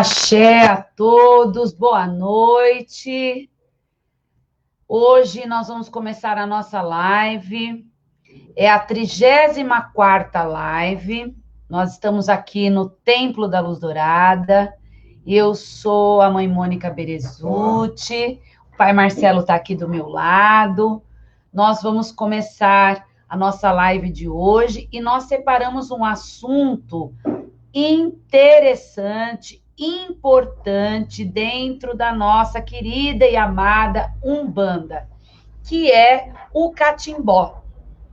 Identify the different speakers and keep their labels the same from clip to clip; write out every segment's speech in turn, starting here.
Speaker 1: Axé a todos, boa noite. Hoje nós vamos começar a nossa live. É a 34ª live. Nós estamos aqui no Templo da Luz Dourada. Eu sou a mãe Mônica Berezutti. O pai Marcelo está aqui do meu lado. Nós vamos começar a nossa live de hoje e nós separamos um assunto interessante, importante dentro da nossa querida e amada Umbanda, que é o catimbó.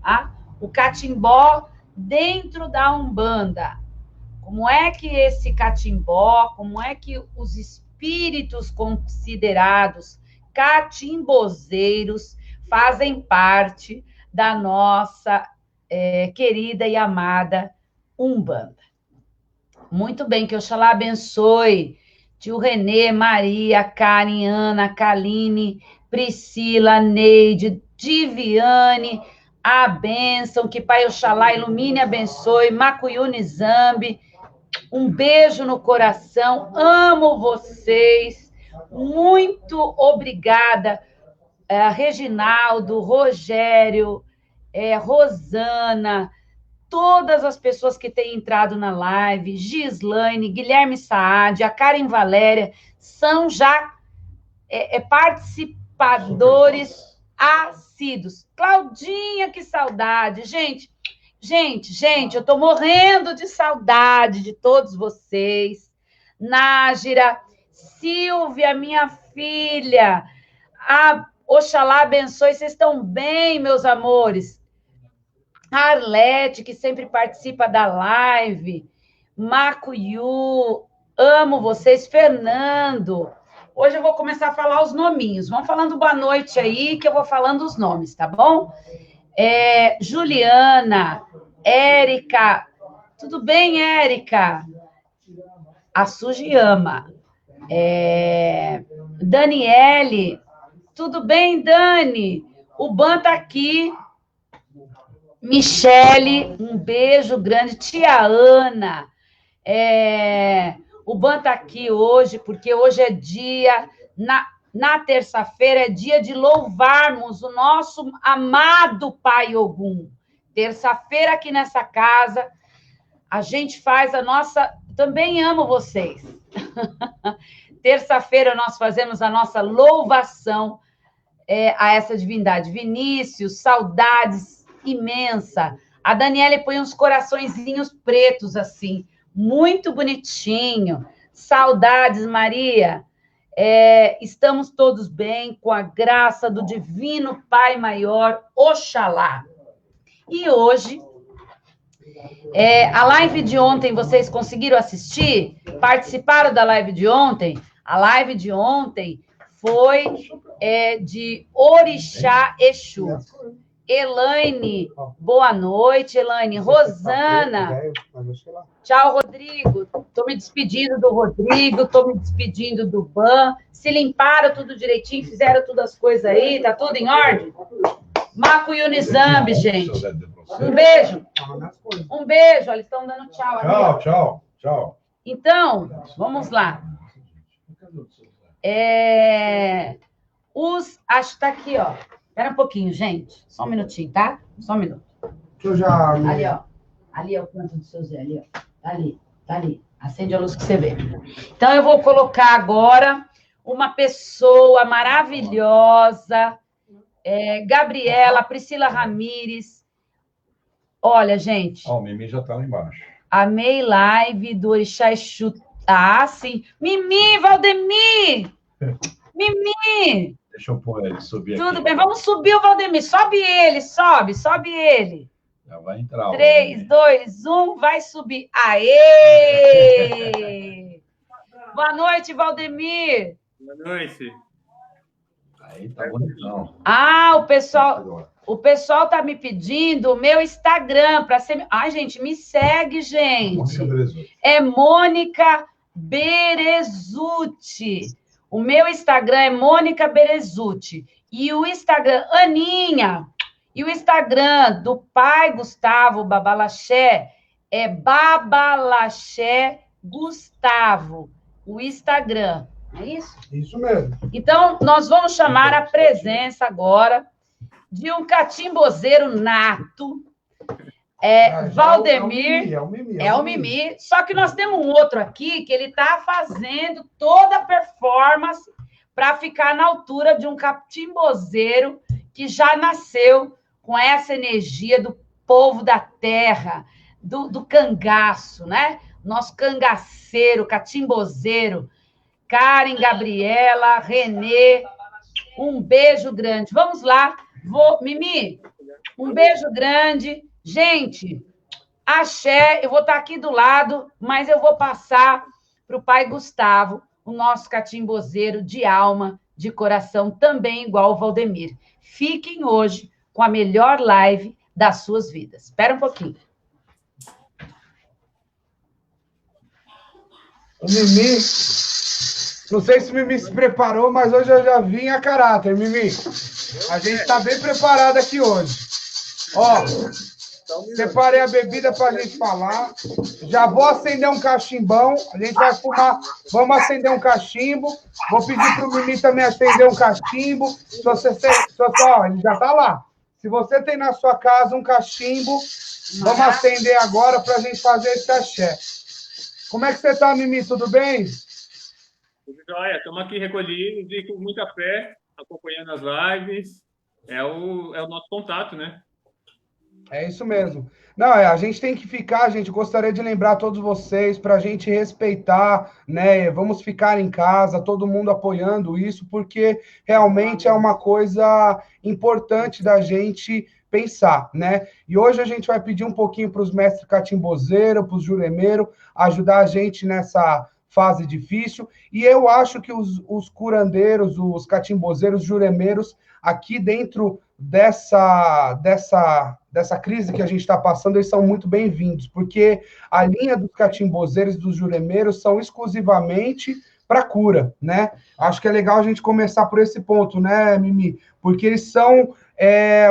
Speaker 1: Tá? O catimbó dentro da Umbanda. Como é que esse catimbó, como é que os espíritos considerados catimbozeiros fazem parte da nossa querida e amada Umbanda. Muito bem, que Oxalá abençoe tio Renê, Maria, Karen, Ana, Kaline, Priscila, Neide, Diviane, a bênção, que Pai Oxalá ilumine e abençoe, Macuyuni Zambi, um beijo no coração, amo vocês, muito obrigada, Reginaldo, Rogério, Rosana, todas as pessoas que têm entrado na live, Gislaine, Guilherme Saad, a Karen Valéria, são já participadores assíduos. Claudinha, que saudade. Gente, eu estou morrendo de saudade de todos vocês. Nájira, Silvia, minha filha, a Oxalá abençoe. Vocês estão bem, meus amores? Arlete, que sempre participa da live, Macuyu, amo vocês, Fernando. Hoje eu vou começar a falar os nominhos. Vão falando boa noite aí, que eu vou falando os nomes, tá bom? Juliana, Érica, tudo bem, Érica? A Sujiama. Daniele, tudo bem, Dani? O Ban tá aqui. Michele, um beijo grande. Tia Ana, o Ban tá aqui hoje, porque hoje é dia, na terça-feira, é dia de louvarmos o nosso amado Pai Ogum. Terça-feira aqui nessa casa, a gente faz a nossa... Também amo vocês. Terça-feira nós fazemos a nossa louvação a essa divindade. Vinícius, saudades imensa. A Daniela põe uns coraçõezinhos pretos, assim, muito bonitinho. Saudades, Maria. Estamos todos bem, com a graça do Divino Pai Maior, Oxalá. E hoje, a live de ontem, vocês conseguiram assistir? Participaram da live de ontem? A live de ontem foi de Orixá Exu. Elaine, boa noite, Elaine. Rosana, tchau, Rodrigo. Estou me despedindo do Rodrigo, estou me despedindo do Ban. Se limparam tudo direitinho, fizeram todas as coisas aí, tá tudo em ordem? Macuyuni Zambi, gente. Um beijo. Um beijo, eles estão dando tchau aqui. Tchau. Então, vamos lá. Acho que tá aqui, ó. Espera um pouquinho, gente. Só um minutinho, tá? Só um minuto. Ali, ó. Ali é o canto do seu Zé. Ali, ó. Tá ali. Acende a luz que você vê. Então, eu vou colocar agora uma pessoa maravilhosa. Gabriela, Priscila Ramires. Olha, gente.
Speaker 2: O Mimi já tá lá embaixo.
Speaker 1: Amei live do Orixá Exu. Ah, sim. Mimi, Valdemir! Mimi!
Speaker 2: Deixa eu pôr ele, subir aqui.
Speaker 1: Tudo bem, vamos subir o Valdemir. Sobe ele, sobe ele.
Speaker 2: Já vai entrar.
Speaker 1: 3, 2, 1, vai subir. Aê! Boa noite, Valdemir.
Speaker 3: Boa noite.
Speaker 2: Aí tá bonitão.
Speaker 1: O pessoal tá me pedindo o meu Instagram para ser... Ai, gente, me segue, gente. É Mônica Berezutti. O meu Instagram é Mônica Berezutti. E o Instagram, Aninha, e o Instagram do pai Gustavo Babalaxé é Babalaxé Gustavo. o Instagram. É isso?
Speaker 3: Isso mesmo.
Speaker 1: Então, nós vamos chamar a presença agora de um catimbozeiro nato, Valdemir. É o Mimi. Só que nós temos um outro aqui que ele está fazendo toda a performance para ficar na altura de um catimbozeiro que já nasceu com essa energia do povo da terra, do cangaço, né? Nosso cangaceiro, catimbozeiro, Karen, Gabriela, Renê, um beijo grande. Vamos lá. Mimi, um beijo grande. Gente, axé, eu vou estar aqui do lado, mas eu vou passar para o pai Gustavo, o nosso catimbozeiro de alma, de coração, também igual o Valdemir. Fiquem hoje com a melhor live das suas vidas. Espera um pouquinho.
Speaker 3: O Mimi, não sei se o Mimi se preparou, mas hoje eu já vim a caráter, Mimi. A gente está bem preparado aqui hoje. Ó, separei a bebida para a gente falar. Já vou acender um cachimbão. A gente vai fumar. Vamos acender um cachimbo. Vou pedir para o Mimi também acender um cachimbo. Ó, ele já está lá. Se você tem na sua casa um cachimbo, vamos acender agora para a gente fazer esse axé. Como é que você está, Mimi? Tudo bem?
Speaker 4: Tudo jóia. Estamos aqui recolhidos e com muita fé, acompanhando as lives. É o nosso contato, né?
Speaker 3: É isso mesmo. Não, a gente tem que ficar, gente, gostaria de lembrar a todos vocês para a gente respeitar, né? Vamos ficar em casa, todo mundo apoiando isso, porque realmente é uma coisa importante da gente pensar, né? E hoje a gente vai pedir um pouquinho para os mestres catimbozeiros, para os juremeiros, ajudar a gente nessa fase difícil. E eu acho que os curandeiros, os catimbozeiros, juremeiros, aqui dentro dessa crise que a gente está passando, eles são muito bem-vindos, porque a linha dos catimbozeiros e dos juremeiros são exclusivamente para cura, né? Acho que é legal a gente começar por esse ponto, né, Mimi? Porque eles são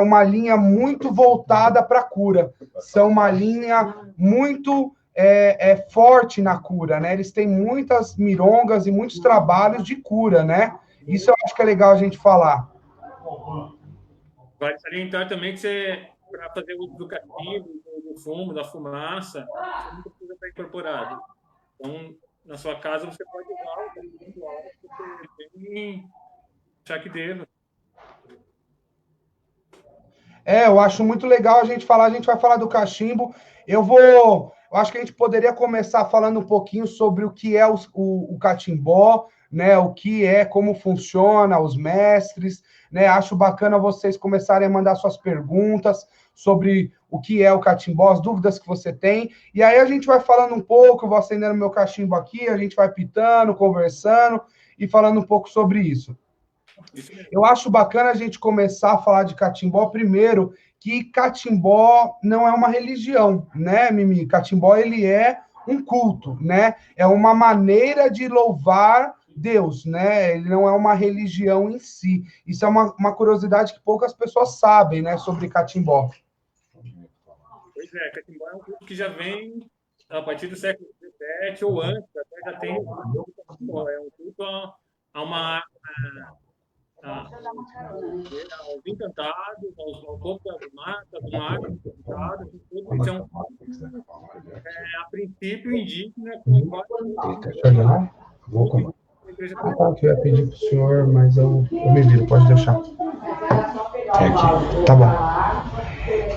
Speaker 3: uma linha muito voltada para cura, são uma linha muito forte na cura, né? Eles têm muitas mirongas e muitos trabalhos de cura, né? Isso eu acho que é legal a gente falar.
Speaker 4: Vale salientar também que para fazer uso do cachimbo, do fumo, da fumaça, você não precisa estar incorporado. Então, na sua casa, você pode usar o cachimbo lá, você tem chaquideiro.
Speaker 3: Eu acho muito legal a gente vai falar do cachimbo. Eu acho que a gente poderia começar falando um pouquinho sobre o que é o catimbó, né? O que é, como funciona, os mestres, né? Acho bacana vocês começarem a mandar suas perguntas sobre o que é o catimbó, as dúvidas que você tem. E aí a gente vai falando um pouco, eu vou acendendo meu cachimbo aqui, a gente vai pitando, conversando e falando um pouco sobre isso. Eu acho bacana a gente começar a falar de catimbó primeiro, que catimbó não é uma religião, né, Mimi? Catimbó, ele é um culto, né? É uma maneira de louvar Deus, né? Ele não é uma religião em si. Isso é uma curiosidade que poucas pessoas sabem, né, sobre catimbó.
Speaker 4: Pois é, catimbó é um culto que já vem a partir do século XVII ou antes, até já tem catimbó. É um culto aos encantados, ao povo das matas, do mar, encantados, tudo isso é um a princípio indígena.
Speaker 3: Eu ia pedir para o senhor, mas eu me viro, pode deixar. Aqui. Tá bom.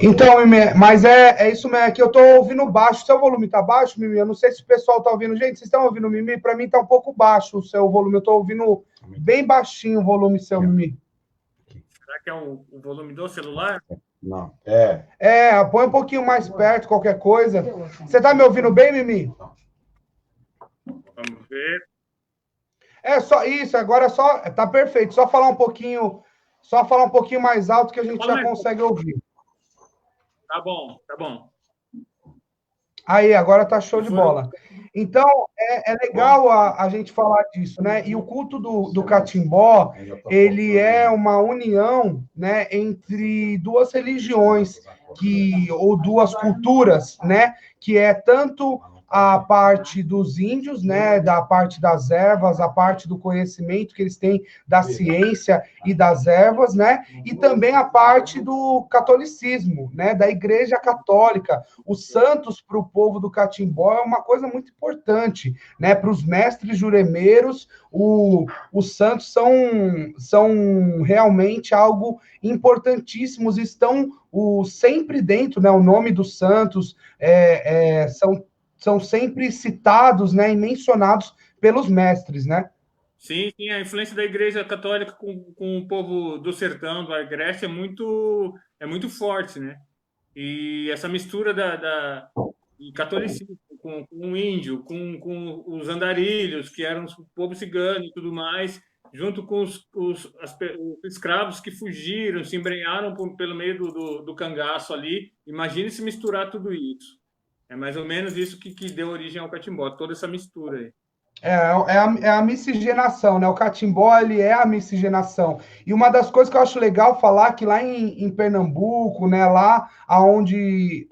Speaker 3: Então, Mimi, mas é isso mesmo, é que eu estou ouvindo baixo. Seu volume está baixo, Mimi? Eu não sei se o pessoal está ouvindo. Gente, vocês estão ouvindo, Mimi? Para mim está um pouco baixo o seu volume. Eu estou ouvindo bem baixinho o volume seu, Mimi.
Speaker 4: Será que é o volume do celular?
Speaker 2: Não.
Speaker 3: Põe um pouquinho mais perto, qualquer coisa. Você está me ouvindo bem, Mimi?
Speaker 4: Vamos ver.
Speaker 3: Só isso, agora tá perfeito. Só falar um pouquinho mais alto que a gente já consegue ouvir.
Speaker 4: Tá bom, tá bom.
Speaker 3: Aí, agora tá show de bola. Então, é legal a gente falar disso, né? E o culto do catimbó, ele é uma união, né, entre duas religiões ou duas culturas, né? Que é tanto a parte dos índios, né, da parte das ervas, a parte do conhecimento que eles têm da ciência e das ervas, né, e também a parte do catolicismo, né, da Igreja Católica. Os santos para o povo do Catimbó é uma coisa muito importante, né, para os mestres juremeiros, os santos são realmente algo importantíssimos, estão sempre dentro, né, o nome dos santos são sempre citados, né, e mencionados pelos mestres, né?
Speaker 4: Sim, sim, a influência da Igreja Católica com o povo do sertão, do Agreste, é muito forte, né? E essa mistura de catolicismo com o índio, com os andarilhos, que eram o povo cigano e tudo mais, junto com os escravos que fugiram, se embrenharam pelo meio do cangaço ali. Imagine se misturar tudo isso. É mais ou menos isso que deu origem ao catimbó, toda essa mistura aí.
Speaker 3: É a miscigenação, né? O catimbó, ele é a miscigenação. E uma das coisas que eu acho legal falar que lá em Pernambuco, né, lá aonde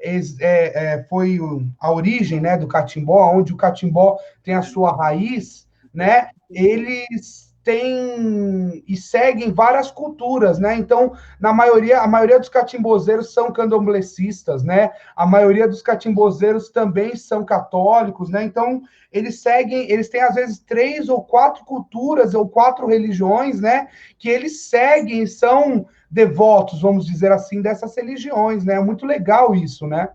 Speaker 3: foi a origem, né, do catimbó, onde o catimbó tem a sua raiz, né, eles têm e seguem várias culturas, né? Então, a maioria dos catimbozeiros são candomblecistas, né? A maioria dos catimbozeiros também são católicos, né? Então, eles têm às vezes 3 ou 4 culturas ou 4 religiões, né? Que eles seguem, são devotos, vamos dizer assim, dessas religiões, né? É muito legal isso, né?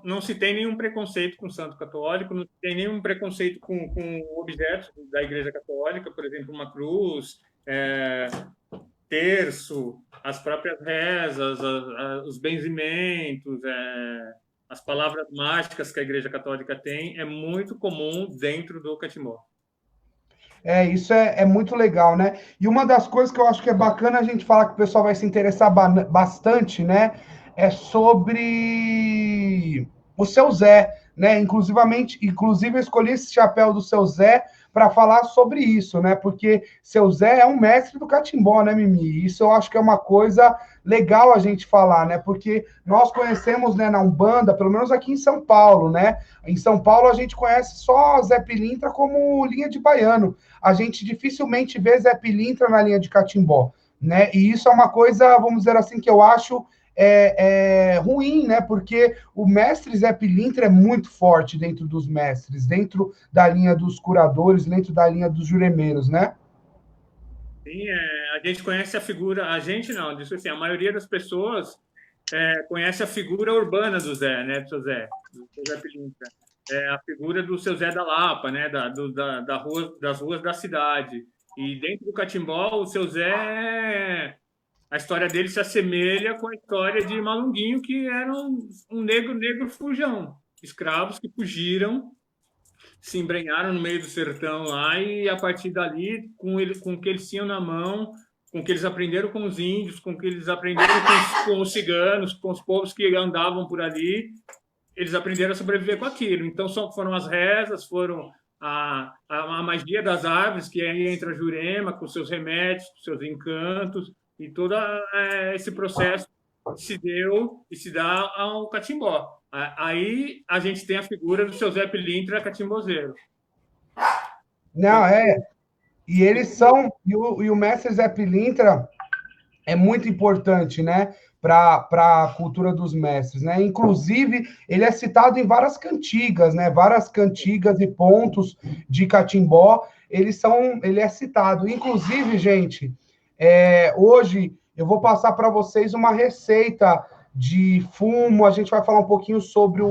Speaker 4: Não se tem nenhum preconceito com o santo católico, não se tem nenhum preconceito com objetos da Igreja Católica, por exemplo, uma cruz, terço, as próprias rezas, os benzimentos, as palavras mágicas que a Igreja Católica tem, é muito comum dentro do catimbó.
Speaker 3: Isso é muito legal, né? E uma das coisas que eu acho que é bacana a gente falar que o pessoal vai se interessar bastante, né? É sobre o seu Zé, né? Inclusive eu escolhi esse chapéu do seu Zé para falar sobre isso, né? Porque seu Zé é um mestre do catimbó, né, Mimi? Isso eu acho que é uma coisa legal a gente falar, né? Porque nós conhecemos, né, na Umbanda, pelo menos aqui em São Paulo, né? Em São Paulo a gente conhece só Zé Pilintra como linha de baiano. A gente dificilmente vê Zé Pilintra na linha de catimbó, né? E isso é uma coisa, vamos dizer assim, que eu acho ruim, né? Porque o mestre Zé Pilintra é muito forte dentro dos mestres, dentro da linha dos curadores, dentro da linha dos juremeiros, né?
Speaker 4: Sim, a gente conhece a figura, a gente não, disso assim, a maioria das pessoas conhece a figura urbana do Zé, né, do seu Zé Pilintra. A figura do seu Zé da Lapa, né, das ruas da cidade. E dentro do catimbó, o seu Zé, a história dele se assemelha com a história de Malunguinho, que era um negro fujão, escravos que fugiram, se embrenharam no meio do sertão lá, e a partir dali, com o que eles tinham na mão, com o que eles aprenderam com os índios, com o que eles aprenderam com os ciganos, com os povos que andavam por ali, eles aprenderam a sobreviver com aquilo. Então foram as rezas, foram a magia das árvores, que aí entra a Jurema, com seus remédios, com seus encantos, e todo esse processo se deu e se dá ao catimbó. Aí a gente tem a figura do seu Zé Pilintra catimbozeiro.
Speaker 3: Não, e eles são... E o mestre Zé Pilintra é muito importante, né? Para a cultura dos mestres, né? Inclusive, ele é citado em várias cantigas, né? Várias cantigas e pontos de catimbó, ele é citado. Inclusive, gente, hoje eu vou passar para vocês uma receita de fumo. A gente vai falar um pouquinho sobre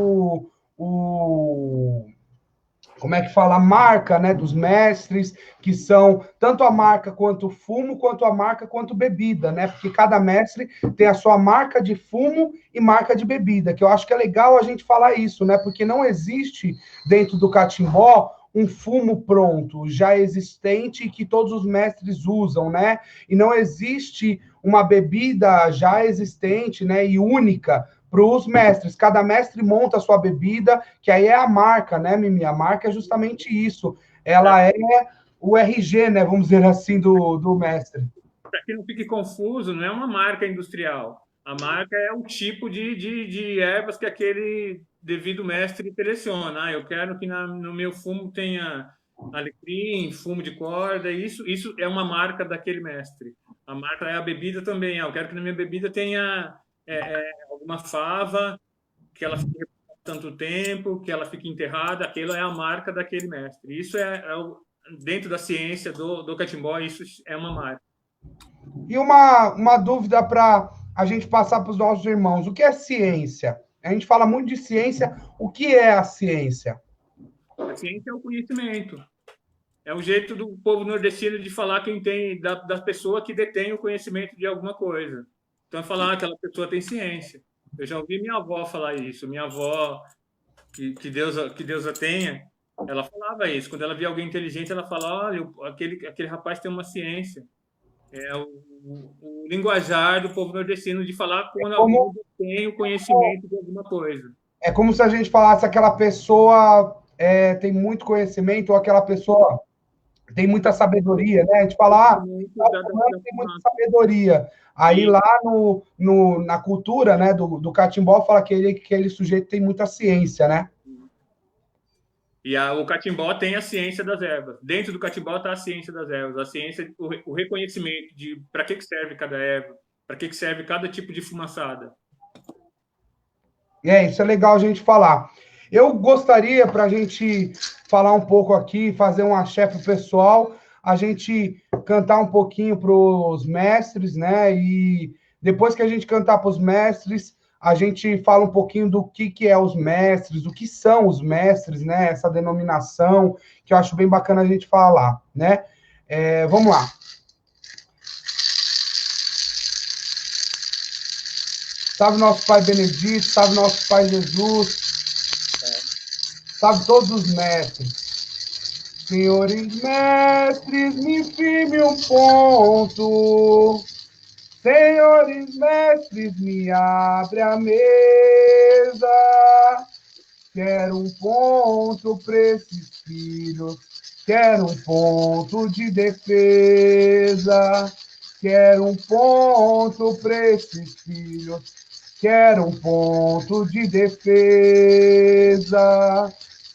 Speaker 3: como é que fala, a marca, né, dos mestres, que são tanto a marca quanto o fumo, quanto a marca quanto bebida, né? Porque cada mestre tem a sua marca de fumo e marca de bebida, que eu acho que é legal a gente falar isso, né? Porque não existe dentro do catimbó um fumo pronto, já existente, que todos os mestres usam, né? E não existe uma bebida já existente, né, e única para os mestres. Cada mestre monta a sua bebida, que aí é a marca, né, Mimi? A marca é justamente isso. Ela é o RG, né, vamos dizer assim, do mestre.
Speaker 4: Para que não fique confuso, não é uma marca industrial. A marca é o tipo de ervas que aquele devido mestre seleciona. Eu quero que no meu fumo tenha alecrim, fumo de corda. Isso é uma marca daquele mestre. A marca é a bebida também. Eu quero que na minha bebida tenha alguma fava, que ela fique por tanto tempo, que ela fique enterrada. Aquilo é a marca daquele mestre. Isso dentro da ciência do catimbó, isso é uma marca.
Speaker 3: E uma dúvida para a gente passar para os nossos irmãos: o que é ciência? A gente fala muito de ciência, o que é a ciência?
Speaker 4: A ciência é o conhecimento. É um jeito do povo nordestino de falar quem tem, da pessoa que detém o conhecimento de alguma coisa. Então, falar que aquela pessoa tem ciência. Eu já ouvi minha avó falar isso. Minha avó, que Deus a tenha, ela falava isso. Quando ela via alguém inteligente, ela fala: olha, aquele rapaz tem uma ciência. É o linguajar do povo nordestino de falar quando alguém tem o conhecimento de alguma coisa.
Speaker 3: É como se a gente falasse aquela pessoa tem muito conhecimento, ou aquela pessoa tem muita sabedoria, né? A gente fala, tem muita sabedoria. Aí lá na cultura, né, do catimbó, fala que aquele sujeito tem muita ciência, né?
Speaker 4: E o catimbó tem a ciência das ervas. Dentro do catimbó está a ciência das ervas, a ciência, o reconhecimento de para que serve cada erva, para que serve cada tipo de fumaçada.
Speaker 3: Isso é legal a gente falar. Eu gostaria, para a gente falar um pouco aqui, fazer um axé pro pessoal, a gente cantar um pouquinho para os mestres, né? E depois que a gente cantar para os mestres, a gente fala um pouquinho do que é os mestres, o que são os mestres, né? Essa denominação, que eu acho bem bacana a gente falar, né? Vamos lá. Salve nosso Pai Benedito, salve nosso Pai Jesus, salve todos os mestres. Senhores mestres, me firme um ponto. Senhores mestres, me abre a mesa. Quero um ponto para esses filhos. Quero um ponto de defesa. Quero um ponto para esses filhos. Quero um ponto de defesa.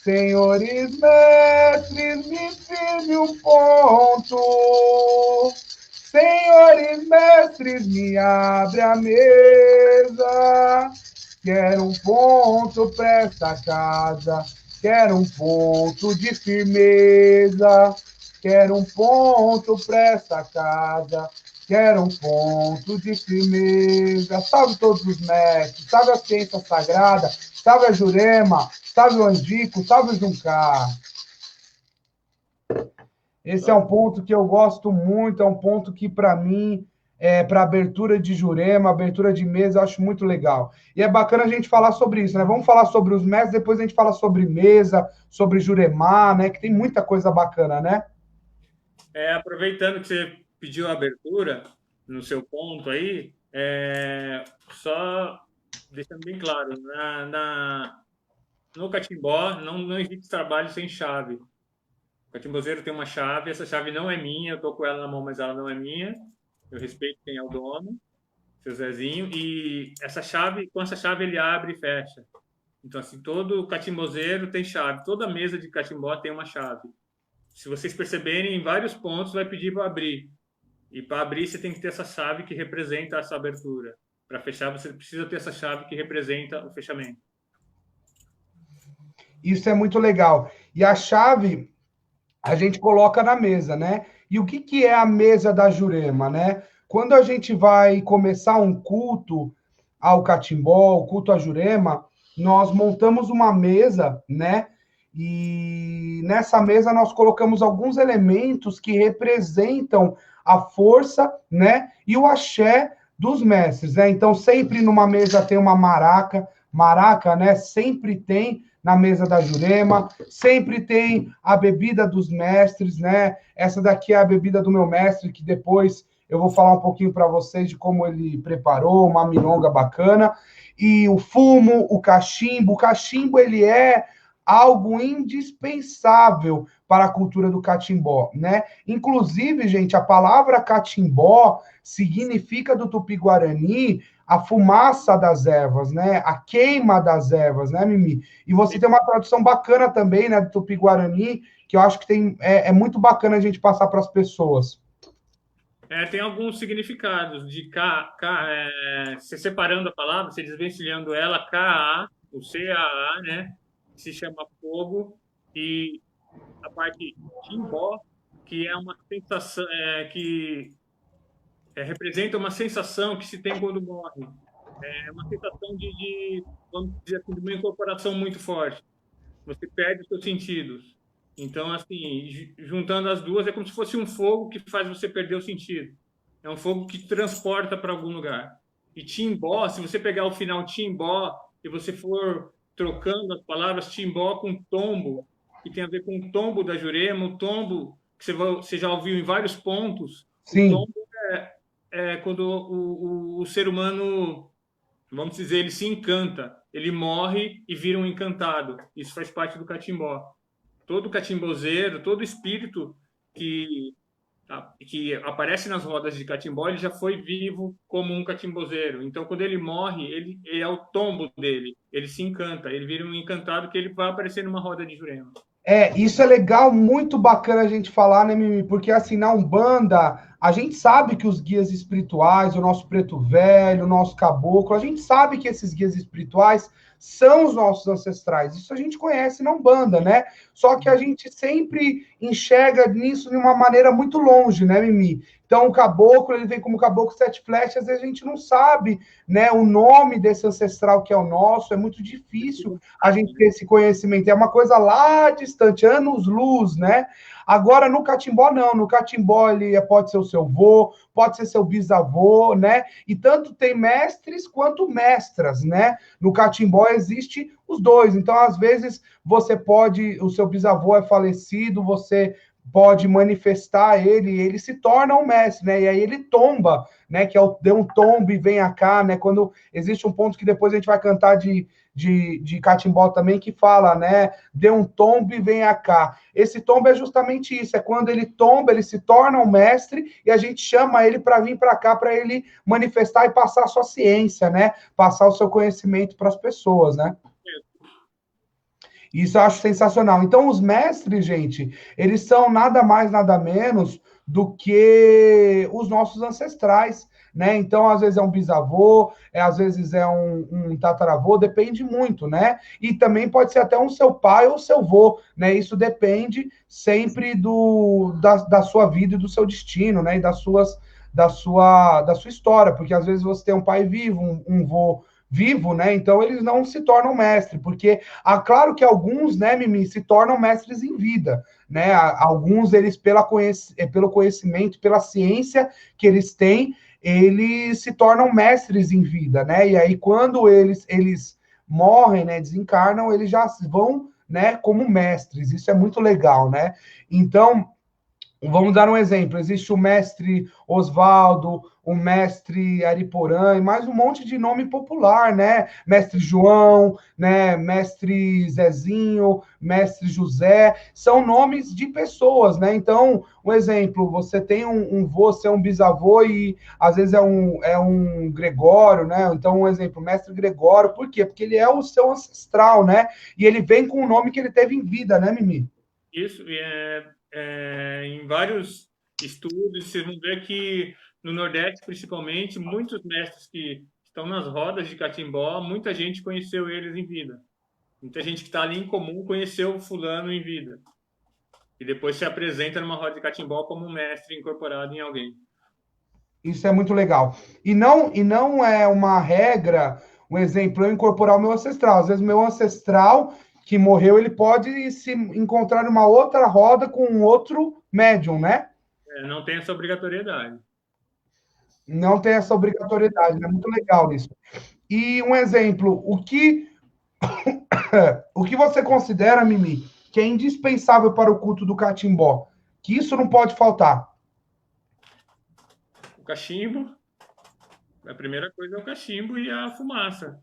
Speaker 3: Senhores mestres, me firme um ponto. Senhores mestres, me abre a mesa. Quero um ponto para esta casa. Quero um ponto de firmeza. Quero um ponto para esta casa. Quero um ponto de firmeza. Salve todos os mestres, salve a ciência sagrada, salve a Jurema, salve o Angico, salve o Juncá. Esse é um ponto que eu gosto muito, é um ponto que, para mim, para abertura de Jurema, abertura de mesa, eu acho muito legal. E é bacana a gente falar sobre isso, né? Vamos falar sobre os mestres, depois a gente fala sobre mesa, sobre Jurema, né? Que tem muita coisa bacana, né?
Speaker 4: Aproveitando que você pediu a abertura no seu ponto aí, só deixando bem claro, no catimbó não existe trabalho sem chave. O catimbozeiro tem uma chave, essa chave não é minha, eu estou com ela na mão, mas ela não é minha. Eu respeito quem é o dono, seu Zezinho, e com essa chave ele abre e fecha. Então, assim, todo catimbozeiro tem chave, toda mesa de catimbó tem uma chave. Se vocês perceberem, em vários pontos vai pedir para abrir. E para abrir, você tem que ter essa chave que representa essa abertura. Para fechar, você precisa ter essa chave que representa o fechamento.
Speaker 3: Isso é muito legal. E a chave a gente coloca na mesa, né? E o que é a mesa da Jurema, né? Quando a gente vai começar um culto ao catimbó, o culto à Jurema, nós montamos uma mesa, né? E nessa mesa nós colocamos alguns elementos que representam a força, né? E o axé dos mestres, né? Então, sempre numa mesa tem uma maraca, né? Sempre tem na mesa da Jurema, sempre tem a bebida dos mestres, né? Essa daqui é a bebida do meu mestre, que depois eu vou falar um pouquinho para vocês de como ele preparou, uma milonga bacana. E o fumo, o cachimbo ele é algo indispensável para a cultura do catimbó, né? Inclusive, gente, a palavra catimbó significa do Tupi-Guarani a fumaça das ervas, né? A queima das ervas, né, Mimi? E você tem uma tradução bacana também, né, do Tupi-Guarani, que eu acho que é muito bacana a gente passar para as pessoas.
Speaker 4: Tem alguns significados de se separando a palavra, se desvencilhando ela, Ka, o C-A-A, né? Se chama fogo, e a parte Timbó, que é uma sensação, que representa uma sensação que se tem quando morre. É uma sensação vamos dizer assim, de uma incorporação muito forte. Você perde os seus sentidos. Então, assim, juntando as duas, é como se fosse um fogo que faz você perder o sentido. É um fogo que te transporta para algum lugar. E Timbó, se você pegar o final Timbó e você for trocando as palavras Timbó com tombo, que tem a ver com o tombo da Jurema, o tombo que você já ouviu em vários pontos.
Speaker 3: Sim.
Speaker 4: O tombo é quando o ser humano, vamos dizer, ele se encanta, ele morre e vira um encantado. Isso faz parte do catimbó. Todo catimbozeiro, todo espírito que aparece nas rodas de catimbó, ele já foi vivo como um catimbozeiro. Então, quando ele morre, ele é o tombo dele. Ele se encanta, ele vira um encantado que ele vai aparecer numa roda de Jurema.
Speaker 3: Isso é legal, muito bacana a gente falar, né, Mimi? Porque, assim, na Umbanda, a gente sabe que os guias espirituais, o nosso preto velho, o nosso caboclo, a gente sabe que esses guias espirituais são os nossos ancestrais. Isso a gente conhece na Umbanda, né? Só que a gente sempre enxerga nisso de uma maneira muito longe, né, Mimi? Então, o caboclo, ele vem como caboclo sete flechas e a gente não sabe, né, o nome desse ancestral que é o nosso. É muito difícil a gente ter esse conhecimento. É uma coisa lá distante, anos-luz, né? Agora, no catimbó, não. No catimbó, ele pode ser o seu avô, pode ser seu bisavô, né? E tanto tem mestres quanto mestras, né? No catimbó existe os dois. Então, às vezes, o seu bisavô é falecido, você pode manifestar ele se torna um mestre, né? E aí ele tomba, né? Que é o deu um tombo e vem cá, né? Quando existe um ponto que depois a gente vai cantar de catimbó também, que fala, né? Dê um tombo e venha cá. Esse tombo é justamente isso, é quando ele tomba, ele se torna um mestre e a gente chama ele para vir para cá, para ele manifestar e passar a sua ciência, né? Passar o seu conhecimento para as pessoas, né? Isso eu acho sensacional. Então, os mestres, gente, eles são nada mais, nada menos do que os nossos ancestrais, né? Então, às vezes é um bisavô, às vezes é um tataravô, depende muito, né? E também pode ser até um seu pai ou seu vô, né? Isso depende sempre da sua vida e do seu destino, né? E da sua história, porque às vezes você tem um pai vivo, um vô vivo, né? Então eles não se tornam mestres, porque claro que alguns, né, Mimi, se tornam mestres em vida, né? Alguns eles pelo conhecimento, pela ciência que eles têm, eles se tornam mestres em vida, né? E aí quando eles morrem, né, desencarnam, eles já vão, né, como mestres. Isso é muito legal, né? Então, vamos dar um exemplo. Existe o mestre Osvaldo, o mestre Ariporã, e mais um monte de nome popular, né? Mestre João, né? Mestre Zezinho, mestre José, são nomes de pessoas, né? Então, um exemplo, você tem você é um bisavô e às vezes é um Gregório, né? Então, um exemplo, mestre Gregório, por quê? Porque ele é o seu ancestral, né? E ele vem com o nome que ele teve em vida, né, Mimi?
Speaker 4: Isso, em vários estudos, vocês vão ver que no Nordeste, principalmente, muitos mestres que estão nas rodas de catimbó, muita gente conheceu eles em vida. Muita gente que está ali em comum conheceu o fulano em vida. E depois se apresenta numa roda de catimbó como um mestre incorporado em alguém.
Speaker 3: Isso é muito legal. E não é uma regra, um exemplo, eu incorporar o meu ancestral. Às vezes, o meu ancestral que morreu, ele pode se encontrar numa outra roda com um outro médium, né?
Speaker 4: Não tem essa obrigatoriedade.
Speaker 3: Não tem essa obrigatoriedade, é muito legal isso. E um exemplo, o que você considera, Mimi, que é indispensável para o culto do catimbó? Que isso não pode faltar?
Speaker 4: O cachimbo, a primeira coisa é o cachimbo e a fumaça.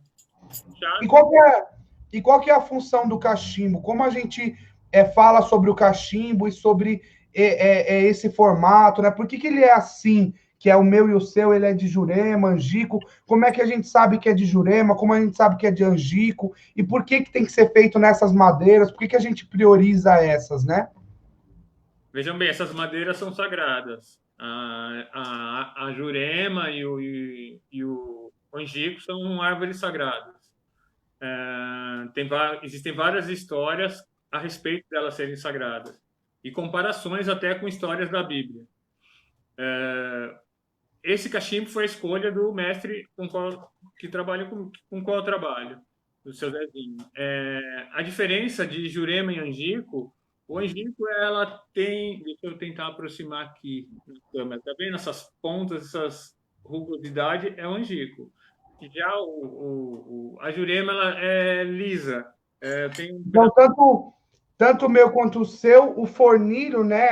Speaker 3: E qual que é a função do cachimbo? Como a gente fala sobre o cachimbo e sobre esse formato, né? Por que ele é assim? que é o meu e o seu, ele é de Jurema, Angico. Como é que a gente sabe que é de Jurema? Como a gente sabe que é de Angico? E por que tem que ser feito nessas madeiras? Por que a gente prioriza essas, né?
Speaker 4: Vejam bem, essas madeiras são sagradas. A Jurema e o Angico são árvores sagradas. Existem várias histórias a respeito delas serem sagradas e comparações até com histórias da Bíblia. Esse cachimbo foi a escolha do mestre que trabalha com qual eu trabalho, do seu Zezinho. A diferença de Jurema e Angico, o Angico, ela tem... Deixa eu tentar aproximar aqui na câmera. Tá vendo essas pontas, essas rugosidades? É o Angico. Já a Jurema, ela é lisa.
Speaker 3: Então, tanto o meu quanto o seu, o fornilho, né?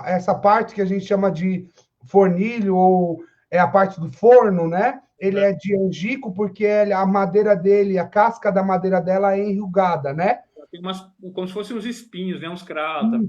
Speaker 3: Essa parte que a gente chama de fornilho, ou é a parte do forno, né? Ele é de Angico, porque a madeira dele, a casca da madeira dela é enrugada, né?
Speaker 4: Tem como se fossem uns espinhos, né? Uns cratas.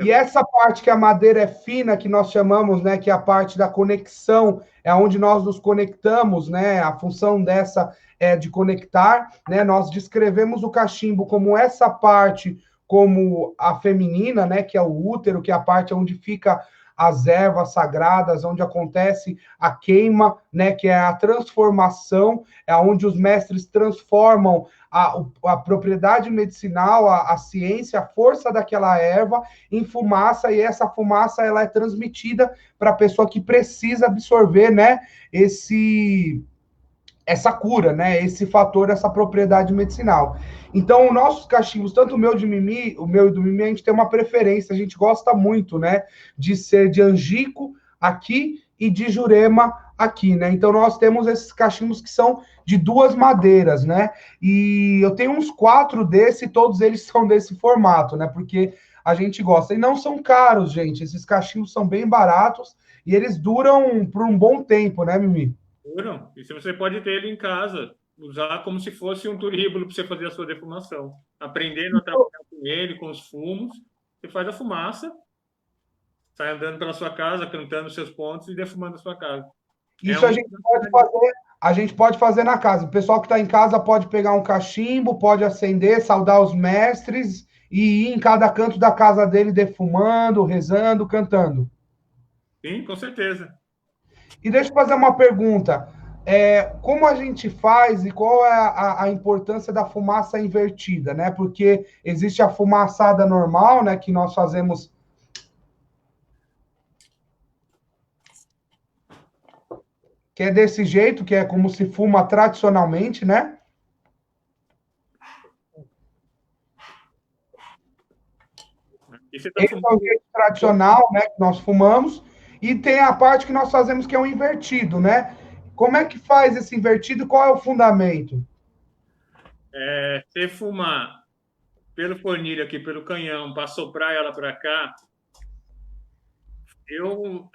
Speaker 3: E essa parte que a madeira é fina, que nós chamamos, né? Que é a parte da conexão, é onde nós nos conectamos, né? A função dessa é de conectar, né? Nós descrevemos o cachimbo como essa parte, como a feminina, né? Que é o útero, que é a parte onde fica as ervas sagradas, onde acontece a queima, né, que é a transformação, é onde os mestres transformam a propriedade medicinal, a ciência, a força daquela erva em fumaça, e essa fumaça ela é transmitida para a pessoa que precisa absorver, né, essa cura, né? Esse fator, essa propriedade medicinal. Então, os nossos cachimbos, tanto o meu de Mimi, o meu e do Mimi, a gente tem uma preferência, a gente gosta muito, né? De ser de Angico aqui e de Jurema aqui, né? Então, nós temos esses cachimbos que são de duas madeiras, né? E eu tenho uns 4 desses, e todos eles são desse formato, né? Porque a gente gosta. E não são caros, gente. Esses cachimbos são bem baratos e eles duram por um bom tempo, né, Mimi?
Speaker 4: E se você pode ter ele em casa, usar como se fosse um turíbulo para você fazer a sua defumação. Aprendendo a trabalhar com ele, com os fumos, você faz a fumaça, sai andando pela sua casa, cantando seus pontos e defumando a sua casa.
Speaker 3: Isso a gente pode fazer na casa. O pessoal que está em casa pode pegar um cachimbo, pode acender, saudar os mestres e ir em cada canto da casa dele defumando, rezando, cantando.
Speaker 4: Sim, com certeza.
Speaker 3: E deixa eu fazer uma pergunta. Como a gente faz e qual é a importância da fumaça invertida, né? Porque existe a fumaçada normal, né? Que nós fazemos... Que é desse jeito, que é como se fuma tradicionalmente, né? Esse é o jeito tradicional, né? Que nós fumamos. E tem a parte que nós fazemos que é o invertido, né? Como é que faz esse invertido e qual é o fundamento?
Speaker 4: Você fumar pelo fornilho aqui, pelo canhão, para soprar ela para cá, eu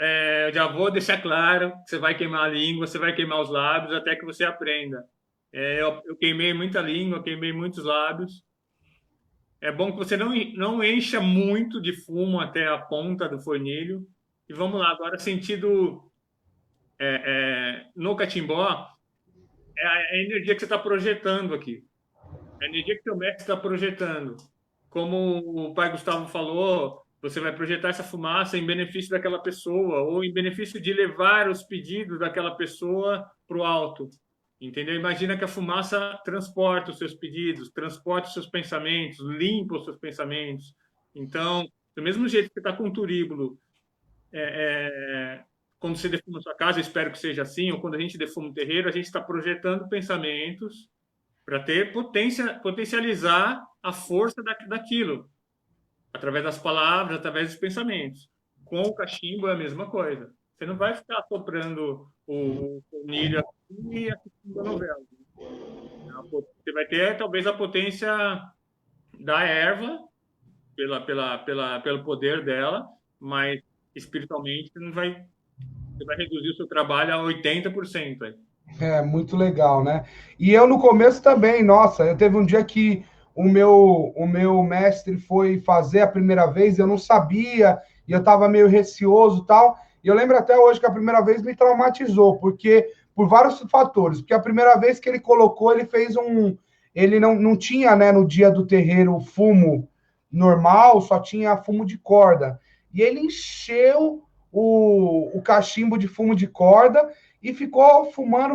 Speaker 4: já vou deixar claro que você vai queimar a língua, você vai queimar os lábios até que você aprenda. Eu queimei muita língua, queimei muitos lábios. É bom que você não encha muito de fumo até a ponta do fornilho. E vamos lá, agora sentido no catimbó, é a energia que você está projetando aqui. A energia que o teu mestre está projetando. Como o pai Gustavo falou, você vai projetar essa fumaça em benefício daquela pessoa, ou em benefício de levar os pedidos daquela pessoa para o alto. Entendeu? Imagina que a fumaça transporta os seus pedidos, transporta os seus pensamentos, limpa os seus pensamentos. Então, do mesmo jeito que você está com um turíbulo, quando você defuma a sua casa, eu espero que seja assim, ou quando a gente defuma o terreiro, a gente está projetando pensamentos para ter potencializar a força daquilo, através das palavras, através dos pensamentos. Com o cachimbo é a mesma coisa. Você não vai ficar soprando o fornilho aqui e assistindo a novela. Você vai ter, talvez, a potência da erva, pelo poder dela, mas espiritualmente você vai reduzir o seu trabalho a 80% aí.
Speaker 3: Muito legal, né? E eu no começo também, nossa, eu teve um dia que o meu mestre foi fazer a primeira vez, eu não sabia, e eu estava meio receoso e tal, E eu lembro até hoje que a primeira vez me traumatizou, porque por vários fatores. Porque a primeira vez que ele colocou, ele fez um... Ele não tinha, né, no dia do terreiro, fumo normal, só tinha fumo de corda. E ele encheu o cachimbo de fumo de corda e ficou fumando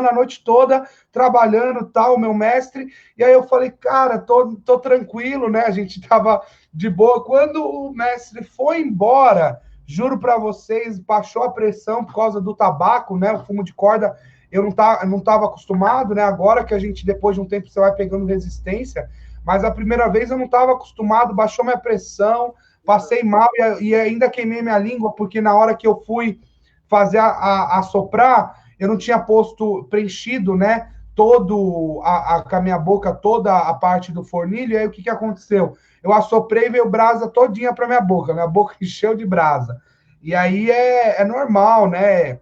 Speaker 3: a noite toda, trabalhando, tal, meu mestre. E aí eu falei, cara, tô tranquilo, né? A gente tava de boa. Quando o mestre foi embora, juro para vocês, baixou a pressão por causa do tabaco, né? O fumo de corda, eu não tava acostumado, né? Agora que a gente, depois de um tempo, você vai pegando resistência, mas a primeira vez eu não estava acostumado, baixou minha pressão, passei mal e ainda queimei minha língua, porque na hora que eu fui fazer a soprar, eu não tinha posto preenchido, né? Com a minha boca, toda a parte do fornilho, e aí o que aconteceu? Eu assoprei e veio brasa todinha para minha boca encheu de brasa. E aí é normal, né?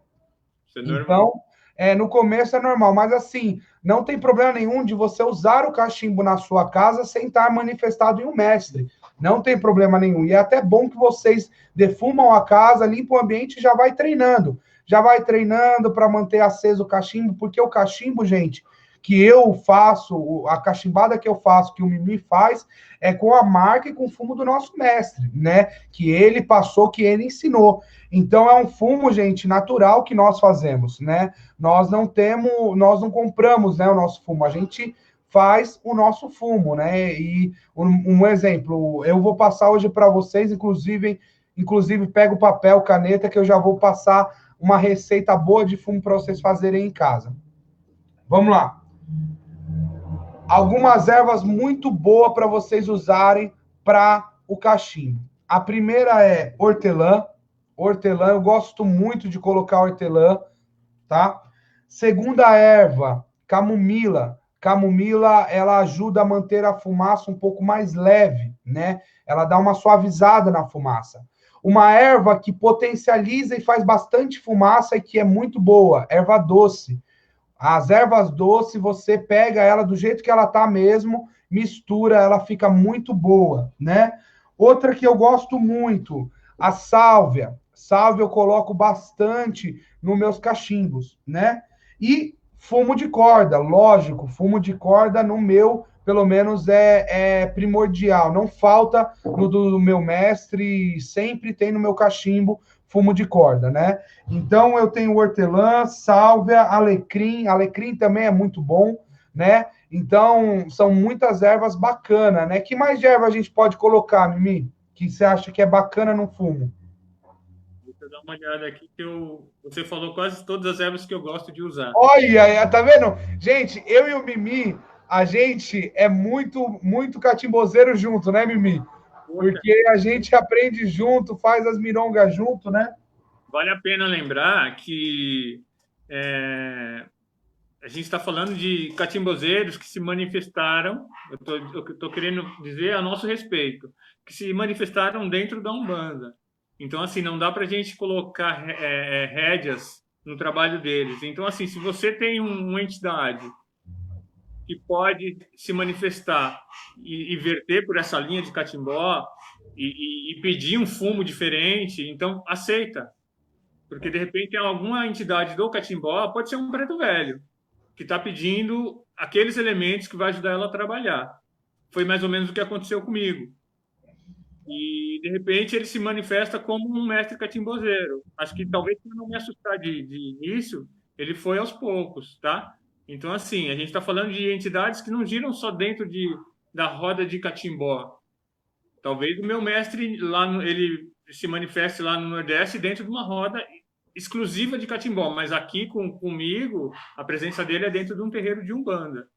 Speaker 4: Isso é normal.
Speaker 3: Então, no começo é normal, mas assim, não tem problema nenhum de você usar o cachimbo na sua casa sem estar manifestado em um mestre. Não tem problema nenhum. E é até bom que vocês defumam a casa, limpam o ambiente e já vai treinando. Já vai treinando para manter aceso o cachimbo, porque o cachimbo, gente, que eu faço, a cachimbada que eu faço, que o Mimi faz, é com a marca e com o fumo do nosso mestre, né? Que ele passou, que ele ensinou. Então é um fumo, gente, natural que nós fazemos, né? Nós não compramos, né, o nosso fumo, a gente faz o nosso fumo, né? E um exemplo, eu vou passar hoje para vocês, inclusive pega o papel, caneta, que eu já vou passar uma receita boa de fumo para vocês fazerem em casa. Vamos lá. Algumas ervas muito boas para vocês usarem para o cachimbo. A primeira é hortelã. Hortelã, eu gosto muito de colocar hortelã, tá? Segunda erva, camomila. Camomila, ela ajuda a manter a fumaça um pouco mais leve, né? Ela dá uma suavizada na fumaça. Uma erva que potencializa e faz bastante fumaça e que é muito boa, erva doce. As ervas doces, você pega ela do jeito que ela tá mesmo, mistura, ela fica muito boa, né? Outra que eu gosto muito, a sálvia. Sálvia eu coloco bastante nos meus cachimbos, né? E fumo de corda, lógico, fumo de corda no meu, pelo menos, é primordial. Não falta no do meu mestre, sempre tem no meu cachimbo fumo de corda, né? Então, eu tenho hortelã, sálvia, alecrim. Alecrim também é muito bom, né? Então, são muitas ervas bacanas, né? Que mais de erva a gente pode colocar, Mimi? Que você acha que é bacana no fumo?
Speaker 4: Deixa eu dar uma olhada aqui que você falou quase todas as ervas que eu gosto de usar.
Speaker 3: Olha, tá vendo? Gente, eu e o Mimi, a gente é muito catimbozeiro junto, né, Mimi? Porque a gente aprende junto, faz as mirongas junto, né?
Speaker 4: Vale a pena lembrar que a gente está falando de catimbozeiros que se manifestaram, eu estou querendo dizer a nosso respeito, que se manifestaram dentro da Umbanda. Então, assim, não dá para a gente colocar rédeas no trabalho deles. Então, assim, se você tem uma entidade que pode se manifestar e verter por essa linha de catimbó e pedir um fumo diferente, então aceita. Porque, de repente, tem alguma entidade do catimbó, pode ser um preto velho, que está pedindo aqueles elementos que vai ajudar ela a trabalhar. Foi mais ou menos o que aconteceu comigo. E, de repente, ele se manifesta como um mestre catimbozeiro. Acho que talvez, para não me assustar de início, ele foi aos poucos, tá? Então, assim, a gente está falando de entidades que não giram só dentro da roda de catimbó. Talvez o meu mestre, ele se manifeste lá no Nordeste dentro de uma roda exclusiva de catimbó, mas aqui comigo, a presença dele é dentro de um terreiro de Umbanda.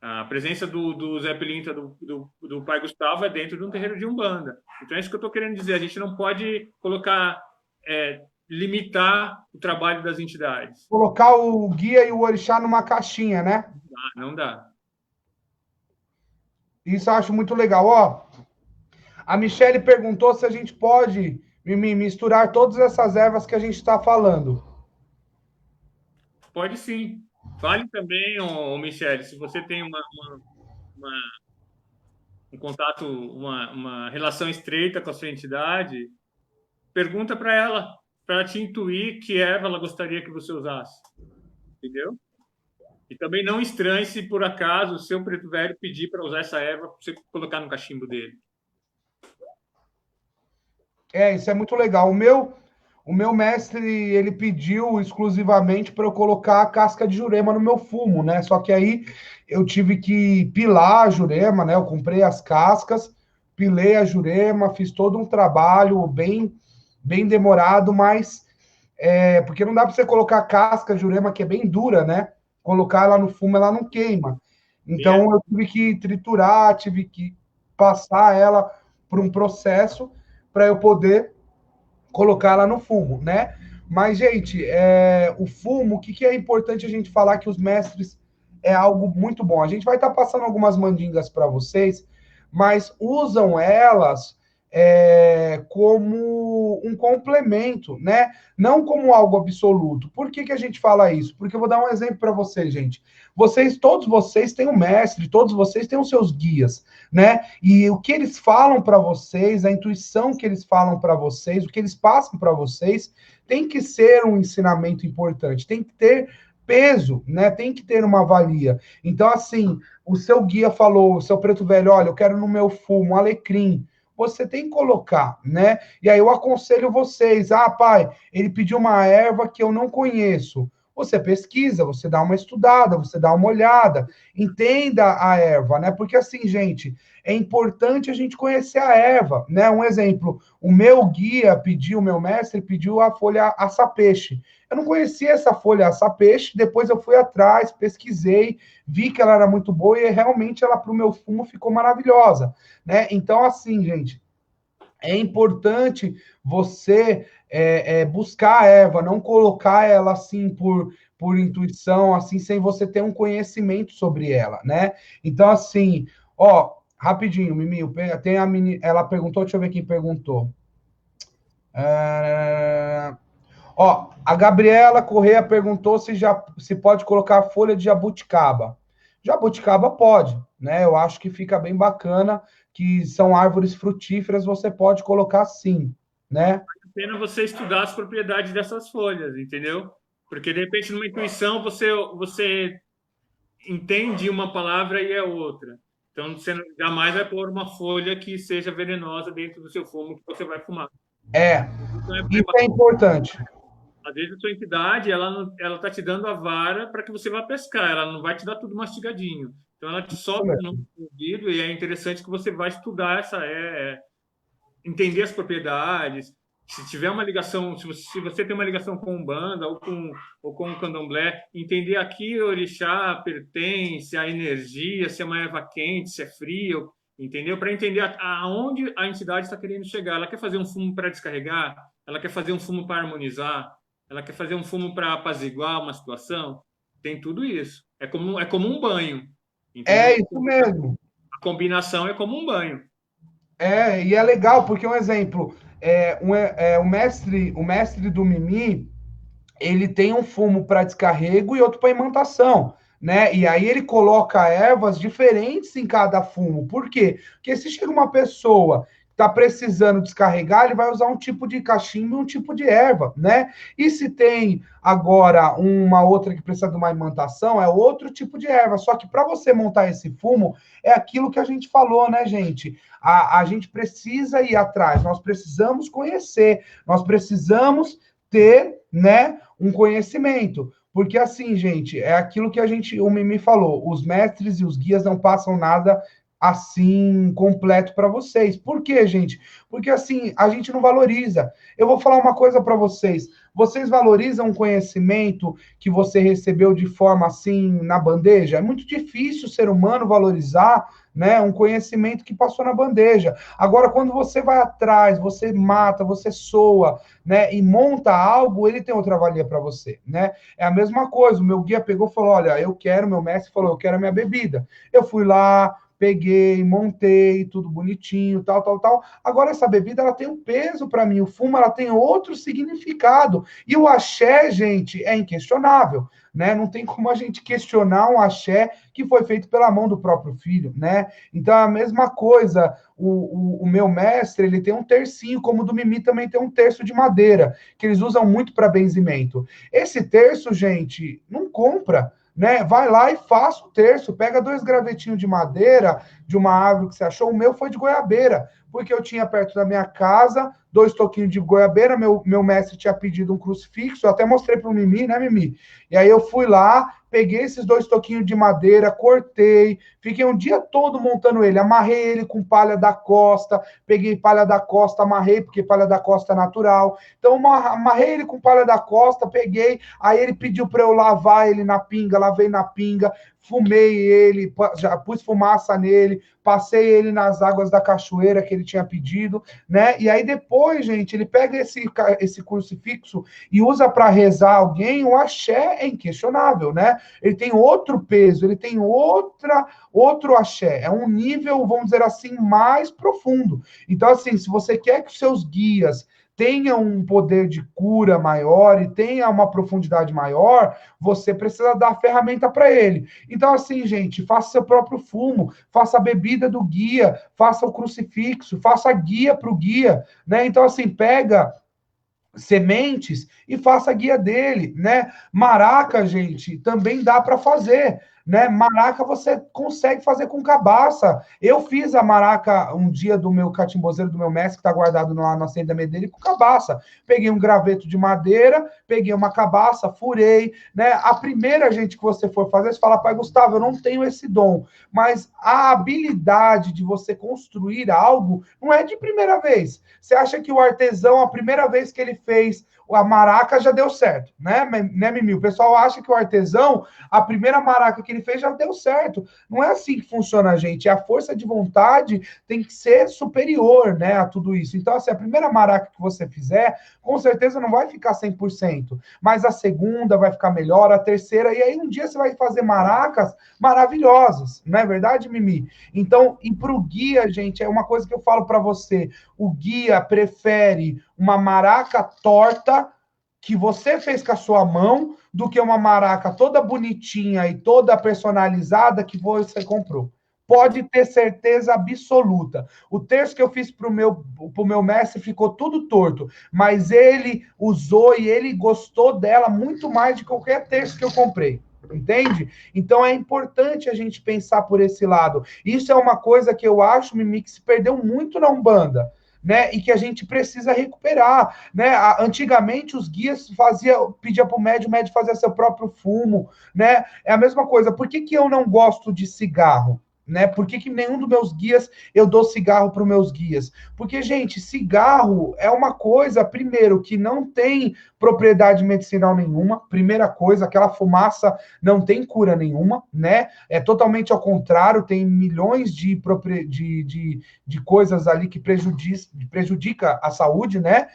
Speaker 4: A presença do Zé Pilintra, do pai Gustavo, é dentro de um terreiro de Umbanda. Então é isso que eu estou querendo dizer. A gente não pode limitar o trabalho das entidades.
Speaker 3: Colocar o guia e o orixá numa caixinha, né?
Speaker 4: Não dá.
Speaker 3: Isso eu acho muito legal. Ó, a Michele perguntou se a gente pode misturar todas essas ervas que a gente está falando.
Speaker 4: Pode sim. Fale também, Michele, se você tem um contato, uma relação estreita com a sua entidade, pergunta para ela te intuir que erva ela gostaria que você usasse. Entendeu? E também não estranhe se, por acaso, o seu preto velho pedir para usar essa erva para você colocar no cachimbo dele.
Speaker 3: Isso é muito legal. O meu mestre, ele pediu exclusivamente para eu colocar a casca de jurema no meu fumo, né? Só que aí eu tive que pilar a jurema, né? Eu comprei as cascas, pilei a jurema, fiz todo um trabalho bem demorado, mas porque não dá para você colocar a casca de jurema, que é bem dura, né? Colocar ela no fumo, ela não queima. Então eu tive que triturar, tive que passar ela por um processo para eu poder colocar ela no fumo, né? Mas, gente, o fumo, o que é importante a gente falar que os mestres é algo muito bom. A gente vai estar passando algumas mandingas para vocês, mas usam elas como um complemento, né? Não como algo absoluto. Por que a gente fala isso? Porque eu vou dar um exemplo para vocês, gente. Todos vocês têm um mestre, todos vocês têm os seus guias, né? E o que eles falam para vocês, a intuição que eles falam para vocês, o que eles passam para vocês, tem que ser um ensinamento importante, tem que ter peso, né? Tem que ter uma valia. Então, assim, o seu guia falou, o seu preto velho, olha, eu quero no meu fumo alecrim. Você tem que colocar, né? E aí eu aconselho vocês, pai, ele pediu uma erva que eu não conheço. Você pesquisa, você dá uma estudada, você dá uma olhada, entenda a erva, né? Porque assim, gente, é importante a gente conhecer a erva, né? Um exemplo, o meu guia o meu mestre pediu a folha açapeixe. Eu não conhecia essa folha açapeixe, depois eu fui atrás, pesquisei, vi que ela era muito boa e realmente ela para o meu fumo ficou maravilhosa, né? Então, assim, gente, é importante você buscar a erva, não colocar ela assim por intuição, assim, sem você ter um conhecimento sobre ela, né? Então, assim, rapidinho, Mimi, tem a menina, ela perguntou, deixa eu ver quem perguntou. A Gabriela Correia perguntou se pode colocar folha de jabuticaba. Jabuticaba pode, né? Eu acho que fica bem bacana, que são árvores frutíferas, você pode colocar sim, né?
Speaker 4: Vale a pena você estudar as propriedades dessas folhas, entendeu? Porque, de repente, numa intuição, você entende uma palavra e é outra. Então, você jamais vai pôr uma folha que seja venenosa dentro do seu fumo que você vai fumar.
Speaker 3: Isso é importante.
Speaker 4: Às vezes a sua entidade, ela está te dando a vara para que você vá pescar, ela não vai te dar tudo mastigadinho. Então ela te sopra no ouvido e é interessante que você vá estudar entender as propriedades. Se tiver uma ligação, se você tem uma ligação com Umbanda ou com o Candomblé, entender a que orixá pertence, a energia, se é uma erva quente, se é fria, entendeu? Para entender aonde a entidade está querendo chegar. Ela quer fazer um fumo para descarregar? Ela quer fazer um fumo para harmonizar? Ela quer fazer um fumo para apaziguar uma situação? Tem tudo isso. É como um banho. Entendeu?
Speaker 3: É isso mesmo.
Speaker 4: A combinação é como um banho.
Speaker 3: E é legal, porque um exemplo, o mestre do Mimi, ele tem um fumo para descarrego e outro para imantação, né? E aí ele coloca ervas diferentes em cada fumo. Por quê? Porque se chega uma pessoa está precisando descarregar, ele vai usar um tipo de cachimbo e um tipo de erva, né? E se tem agora uma outra que precisa de uma imantação, é outro tipo de erva. Só que para você montar esse fumo, é aquilo que a gente falou, né, gente? A gente precisa ir atrás, nós precisamos conhecer, nós precisamos ter, né, um conhecimento. Porque assim, gente, é aquilo que o Mimi falou, os mestres e os guias não passam nada assim, completo para vocês. Por quê, gente? Porque assim, a gente não valoriza. Eu vou falar uma coisa para vocês. Vocês valorizam um conhecimento que você recebeu de forma assim, na bandeja? É muito difícil o ser humano valorizar, né, um conhecimento que passou na bandeja. Agora, quando você vai atrás, você mata, você soa, né, e monta algo, ele tem outra valia para você, né? É a mesma coisa. O meu guia pegou e falou, olha, meu mestre falou, eu quero a minha bebida. Eu fui lá, peguei, montei, tudo bonitinho, tal. Agora, essa bebida, ela tem um peso para mim. O fumo, ela tem outro significado. E o axé, gente, é inquestionável, né? Não tem como a gente questionar um axé que foi feito pela mão do próprio filho, né? Então, a mesma coisa, o meu mestre, ele tem um tercinho, como o do Mimi também tem um terço de madeira, que eles usam muito para benzimento. Esse terço, gente, não compra, né? Vai lá e faça o terço, pega 2 gravetinhos de madeira de uma árvore que você achou. O meu foi de goiabeira, porque eu tinha perto da minha casa 2 toquinhos de goiabeira, meu mestre tinha pedido um crucifixo, eu até mostrei para o Mimi, né, Mimi? E aí eu fui lá, peguei esses 2 toquinhos de madeira, cortei, fiquei um dia todo montando ele, amarrei ele com palha da costa, peguei palha da costa, amarrei, porque palha da costa é natural, então amarrei ele com palha da costa, peguei, aí ele pediu para eu lavar ele na pinga, lavei na pinga, fumei ele, já pus fumaça nele, passei ele nas águas da cachoeira que ele tinha pedido, né? E aí depois, gente, ele pega esse crucifixo e usa para rezar alguém, o axé é inquestionável, né? Ele tem outro peso, ele tem outro axé, é um nível, vamos dizer assim, mais profundo. Então, assim, se você quer que os seus guias tenha um poder de cura maior e tenha uma profundidade maior, você precisa dar ferramenta para ele. Então, assim, gente, faça seu próprio fumo, faça a bebida do guia, faça o crucifixo, faça a guia para o guia, né? Então, assim, pega sementes e faça a guia dele, né? Maraca, gente, também dá para fazer, né? Maraca você consegue fazer com cabaça. Eu fiz a maraca um dia do meu catimbozeiro, do meu mestre, que está guardado lá na Acenda dele, com cabaça. Peguei um graveto de madeira, peguei uma cabaça, furei, né? A primeira, gente, que você for fazer, você fala, pai Gustavo, eu não tenho esse dom, mas a habilidade de você construir algo não é de primeira vez. Você acha que o artesão, a primeira vez que ele fez a maraca já deu certo, né, Mimi? O pessoal acha que o artesão, a primeira maraca que ele fez já deu certo. Não é assim que funciona, gente. A força de vontade tem que ser superior, né, a tudo isso. Então, assim, a primeira maraca que você fizer, com certeza não vai ficar 100%, mas a segunda vai ficar melhor, a terceira, e aí um dia você vai fazer maracas maravilhosas, não é verdade, Mimi? Então, e para o guia, gente, é uma coisa que eu falo para você, o guia prefere uma maraca torta que você fez com a sua mão do que uma maraca toda bonitinha e toda personalizada que você comprou. Pode ter certeza absoluta. O terço que eu fiz pro meu mestre ficou tudo torto, mas ele usou e ele gostou dela muito mais de qualquer terço que eu comprei. Entende? Então é importante a gente pensar por esse lado. Isso é uma coisa que eu acho, Mimi, que se perdeu muito na Umbanda, né? E que a gente precisa recuperar, né? Antigamente os guias pedia para o médium fazia seu próprio fumo, né? É a mesma coisa. Por que eu não gosto de cigarro? Né? Por que nenhum dos meus guias eu dou cigarro para os meus guias? Porque, gente, cigarro é uma coisa, primeiro, que não tem propriedade medicinal nenhuma. Primeira coisa, aquela fumaça não tem cura nenhuma, né? É totalmente ao contrário, tem milhões de coisas ali que prejudica a saúde, né?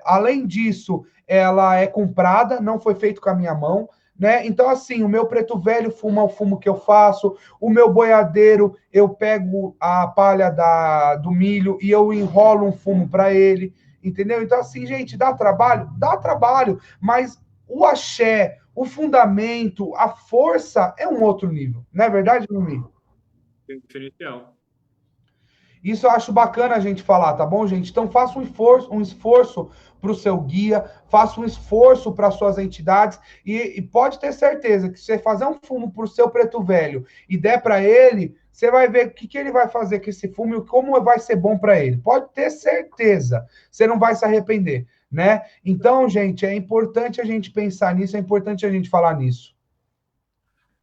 Speaker 3: Além disso, ela é comprada, não foi feito com a minha mão. Né? Então, assim, o meu preto velho fuma o fumo que eu faço, o meu boiadeiro, eu pego a palha do milho e eu enrolo um fumo para ele, entendeu? Então, assim, gente, dá trabalho, mas o axé, o fundamento, a força é um outro nível, não é verdade, Mimi?
Speaker 4: Tem diferencial.
Speaker 3: Isso eu acho bacana a gente falar, tá bom, gente? Então faça um esforço para o seu guia, faça um esforço para suas entidades e pode ter certeza que se você fazer um fumo para o seu preto velho e der para ele, você vai ver o que ele vai fazer com esse fumo e como vai ser bom para ele. Pode ter certeza, você não vai se arrepender, né? Então, gente, é importante a gente pensar nisso, é importante a gente falar nisso.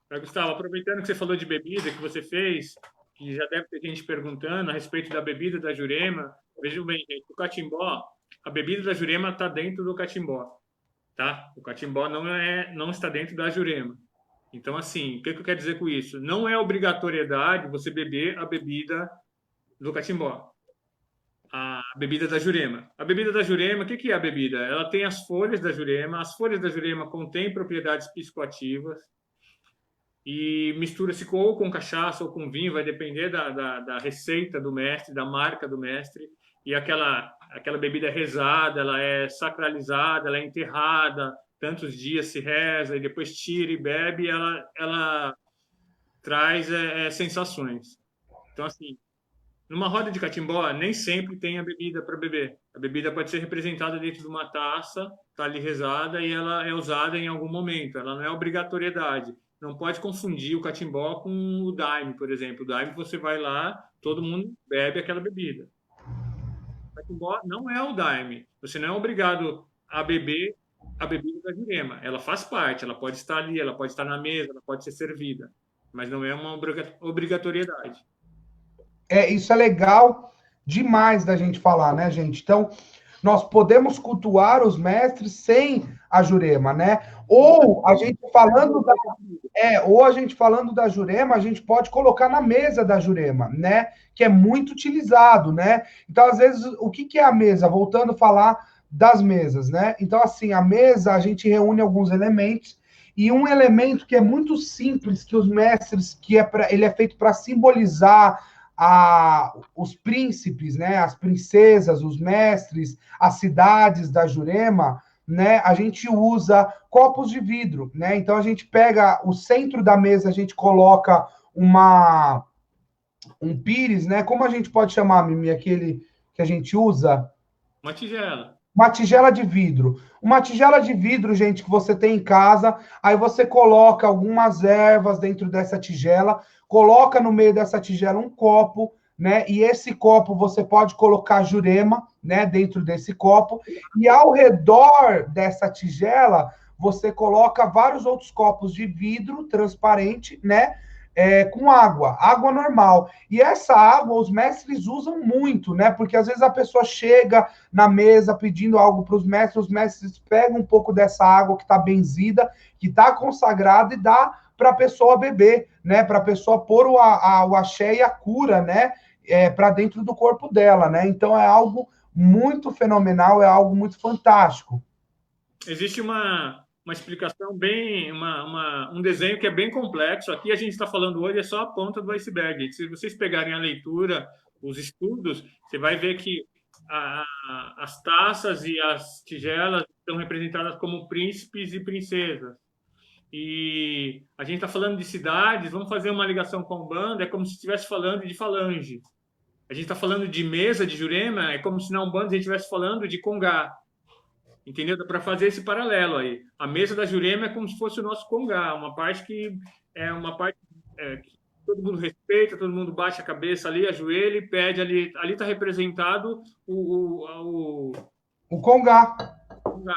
Speaker 4: Gustavo, aproveitando que você falou de bebida que você fez, que já deve ter gente perguntando a respeito da bebida da Jurema. Vejam bem, gente, o catimbó, a bebida da Jurema está dentro do catimbó, tá? O catimbó não está dentro da Jurema. Então, assim, o que eu quero dizer com isso? Não é obrigatoriedade você beber a bebida do catimbó, a bebida da Jurema. A bebida da Jurema, o que é a bebida? Ela tem as folhas da Jurema, as folhas da Jurema contêm propriedades psicoativas, e mistura-se ou com cachaça ou com vinho, vai depender da receita do mestre, da marca do mestre, e aquela bebida é rezada, ela é sacralizada, ela é enterrada tantos dias se reza, e depois tira e bebe, ela traz sensações. Então, assim, numa roda de catimbó, nem sempre tem a bebida para beber. A bebida pode ser representada dentro de uma taça, está ali rezada, e ela é usada em algum momento. Ela não é obrigatoriedade. Não pode confundir o catimbó com o daime, por exemplo. O daime, você vai lá, todo mundo bebe aquela bebida. O catimbó não é o daime. Você não é obrigado a beber a bebida da Jurema. Ela faz parte, ela pode estar ali, ela pode estar na mesa, ela pode ser servida. Mas não é uma obrigatoriedade.
Speaker 3: Isso é legal demais da gente falar, né, gente? Então, nós podemos cultuar os mestres sem a Jurema, né? Ou a gente falando da Jurema, a gente pode colocar na mesa da Jurema, né? Que é muito utilizado, né? Então, às vezes, o que é a mesa? Voltando a falar das mesas, né? Então, assim, a mesa, a gente reúne alguns elementos, e um elemento que é muito simples, que os mestres, ele é feito para simbolizar os príncipes, né, as princesas, os mestres, as cidades da Jurema, né, a gente usa copos de vidro, né, então a gente pega o centro da mesa, a gente coloca um pires, né, como a gente pode chamar, Mimi, aquele que a gente usa?
Speaker 4: Uma tigela.
Speaker 3: Uma tigela de vidro. Uma tigela de vidro, gente, que você tem em casa, aí você coloca algumas ervas dentro dessa tigela, coloca no meio dessa tigela um copo, né? E esse copo você pode colocar Jurema, né, dentro desse copo, e ao redor dessa tigela você coloca vários outros copos de vidro transparente, né? Com água normal. E essa água os mestres usam muito, né? Porque às vezes a pessoa chega na mesa pedindo algo para os mestres pegam um pouco dessa água que está benzida, que está consagrada e dá para a pessoa beber, né? Para a pessoa pôr o axé e a cura, né? Para dentro do corpo dela, né? Então é algo muito fenomenal, é algo muito fantástico.
Speaker 4: Existe uma explicação bem, um desenho que é bem complexo. Aqui a gente está falando hoje é só a ponta do iceberg. Se vocês pegarem a leitura, os estudos, você vai ver que as taças e as tigelas estão representadas como príncipes e princesas. E a gente está falando de cidades, vamos fazer uma ligação com a Umbanda, é como se estivesse falando de falange. A gente está falando de mesa de Jurema, é como se na Umbanda a gente estivesse falando de congá. Entendeu? Dá para fazer esse paralelo aí. A mesa da Jurema é como se fosse o nosso congá, uma parte que que todo mundo respeita, todo mundo baixa a cabeça ali, ajoelha e pede ali. Ali está representado o
Speaker 3: congá.
Speaker 4: Congá.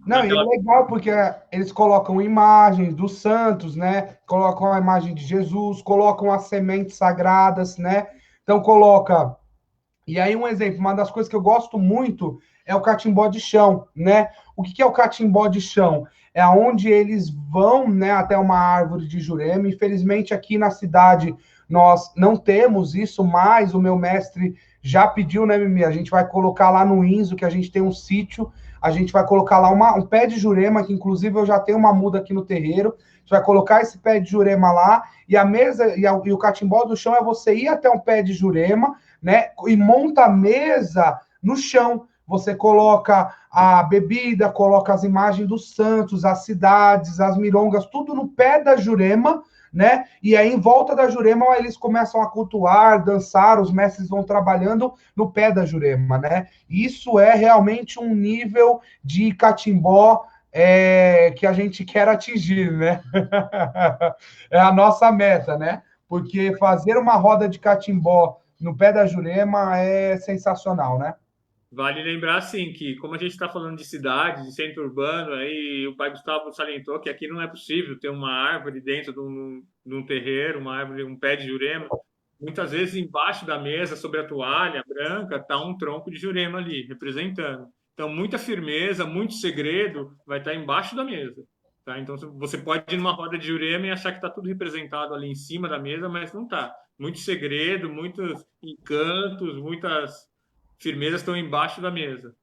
Speaker 3: Não, e é legal porque eles colocam imagens dos santos, né? Colocam a imagem de Jesus, colocam as sementes sagradas, né? Então coloca. E aí um exemplo, uma das coisas que eu gosto muito é o catimbó de chão, né? O que é o catimbó de chão? É onde eles vão, né, até uma árvore de Jurema. Infelizmente aqui na cidade nós não temos isso, mas o meu mestre já pediu, né, Mimi? A gente vai colocar lá no Inzo, que a gente tem um sítio, a gente vai colocar lá um pé de Jurema, que inclusive eu já tenho uma muda aqui no terreiro. A gente vai colocar esse pé de Jurema lá, e a mesa e o catimbó do chão é você ir até um pé de Jurema, né? E monta a mesa no chão. Você coloca a bebida, coloca as imagens dos santos, as cidades, as mirongas, tudo no pé da Jurema, né? E aí, em volta da Jurema, eles começam a cultuar, dançar, os mestres vão trabalhando no pé da Jurema, né? Isso é realmente um nível de catimbó que a gente quer atingir, né? É a nossa meta, né? Porque fazer uma roda de catimbó no pé da Jurema é sensacional, né?
Speaker 4: Vale lembrar, sim, que como a gente está falando de cidade, de centro urbano, aí o pai Gustavo salientou que aqui não é possível ter uma árvore dentro de um terreiro, uma árvore, um pé de Jurema. Muitas vezes embaixo da mesa, sobre a toalha branca, está um tronco de Jurema ali, representando. Então, muita firmeza, muito segredo vai estar embaixo da mesa. Tá? Então, você pode ir numa roda de Jurema e achar que está tudo representado ali em cima da mesa, mas não está. Muito segredo, muitos encantos, muitas firmezas estão embaixo da mesa.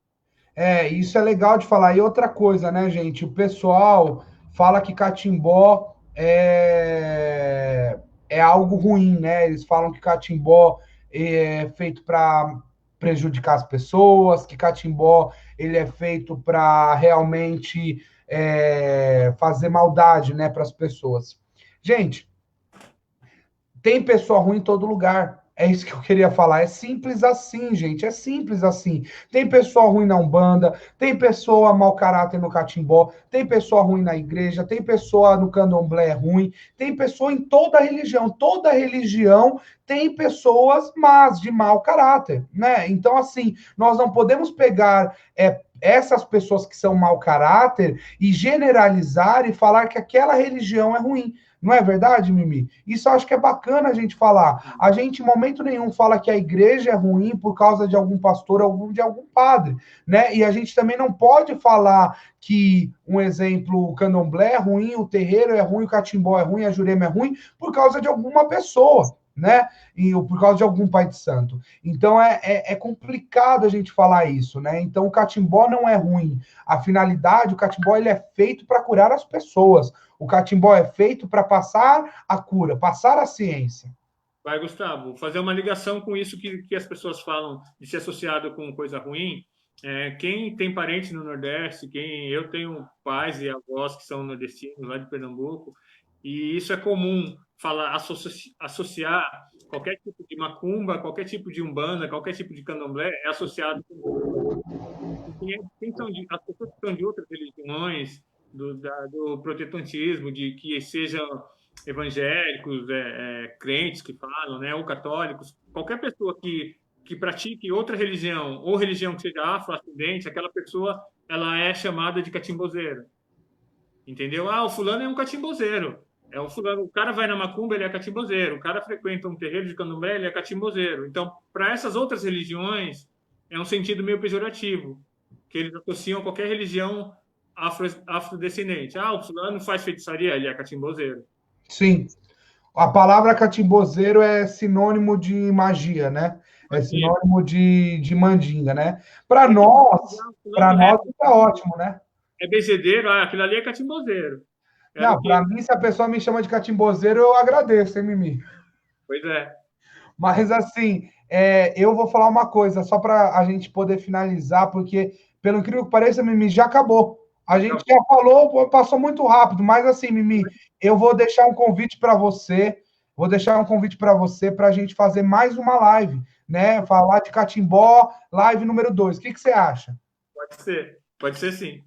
Speaker 3: Isso é legal de falar. E outra coisa, né, gente? O pessoal fala que catimbó é algo ruim, né? Eles falam que catimbó é feito para prejudicar as pessoas, que catimbó ele é feito para realmente fazer maldade, né, para as pessoas. Gente, tem pessoa ruim em todo lugar. É isso que eu queria falar. É simples assim, gente. É simples assim. Tem pessoa ruim na Umbanda, tem pessoa mau caráter no catimbó, tem pessoa ruim na igreja, tem pessoa no candomblé ruim, tem pessoa em toda religião. Toda religião tem pessoas más, de mau caráter, né? Então, assim, nós não podemos pegar essas pessoas que são mau caráter e generalizar e falar que aquela religião é ruim. Não é verdade, Mimi? Isso eu acho que é bacana a gente falar. A gente, em momento nenhum, fala que a igreja é ruim por causa de algum pastor ou de algum padre, né? E a gente também não pode falar que, um exemplo, o candomblé é ruim, o terreiro é ruim, o catimbó é ruim, a jurema é ruim, por causa de alguma pessoa, né? E por causa de algum pai de santo. Então, é complicado a gente falar isso, né? Então, o catimbó não é ruim. A finalidade, o catimbó, ele é feito para curar as pessoas. O catimbó é feito para passar a cura, passar a ciência.
Speaker 4: Vai, Gustavo, fazer uma ligação com isso que as pessoas falam de ser associado com coisa ruim. Quem tem parentes no Nordeste, eu tenho pais e avós que são nordestinos, lá de Pernambuco, e isso é comum, associar qualquer tipo de macumba, qualquer tipo de umbanda, qualquer tipo de candomblé é associado com... As pessoas que são de outras religiões, do protestantismo, de que sejam evangélicos, crentes que falam, né, ou católicos, qualquer pessoa que pratique outra religião, ou religião que seja afro-ascendente, aquela pessoa ela é chamada de catimbozeiro. Entendeu? O fulano é um catimbozeiro. O cara vai na macumba, ele é catimbozeiro. O cara frequenta um terreiro de candomblé, ele é catimbozeiro. Então, para essas outras religiões, é um sentido meio pejorativo, que eles associam a qualquer religião afrodescendente. O fulano faz feitiçaria, ele é catimbozeiro.
Speaker 3: Sim. A palavra catimbozeiro é sinônimo de magia, né? É sinônimo de mandinga, né? Para nós é ótimo, né?
Speaker 4: É bezedeiro, aquilo ali é catimbozeiro.
Speaker 3: Não, para mim, se a pessoa me chama de catimbozeiro, eu agradeço, hein, Mimi?
Speaker 4: Pois é.
Speaker 3: Mas, assim, eu vou falar uma coisa, só para a gente poder finalizar, porque, pelo incrível que pareça, Mimi, já acabou. A gente já falou, passou muito rápido, mas, assim, Mimi, eu vou deixar um convite para você, para a gente fazer mais uma live, né? Falar de catimbó, live número 2. O que você acha?
Speaker 4: Pode ser sim.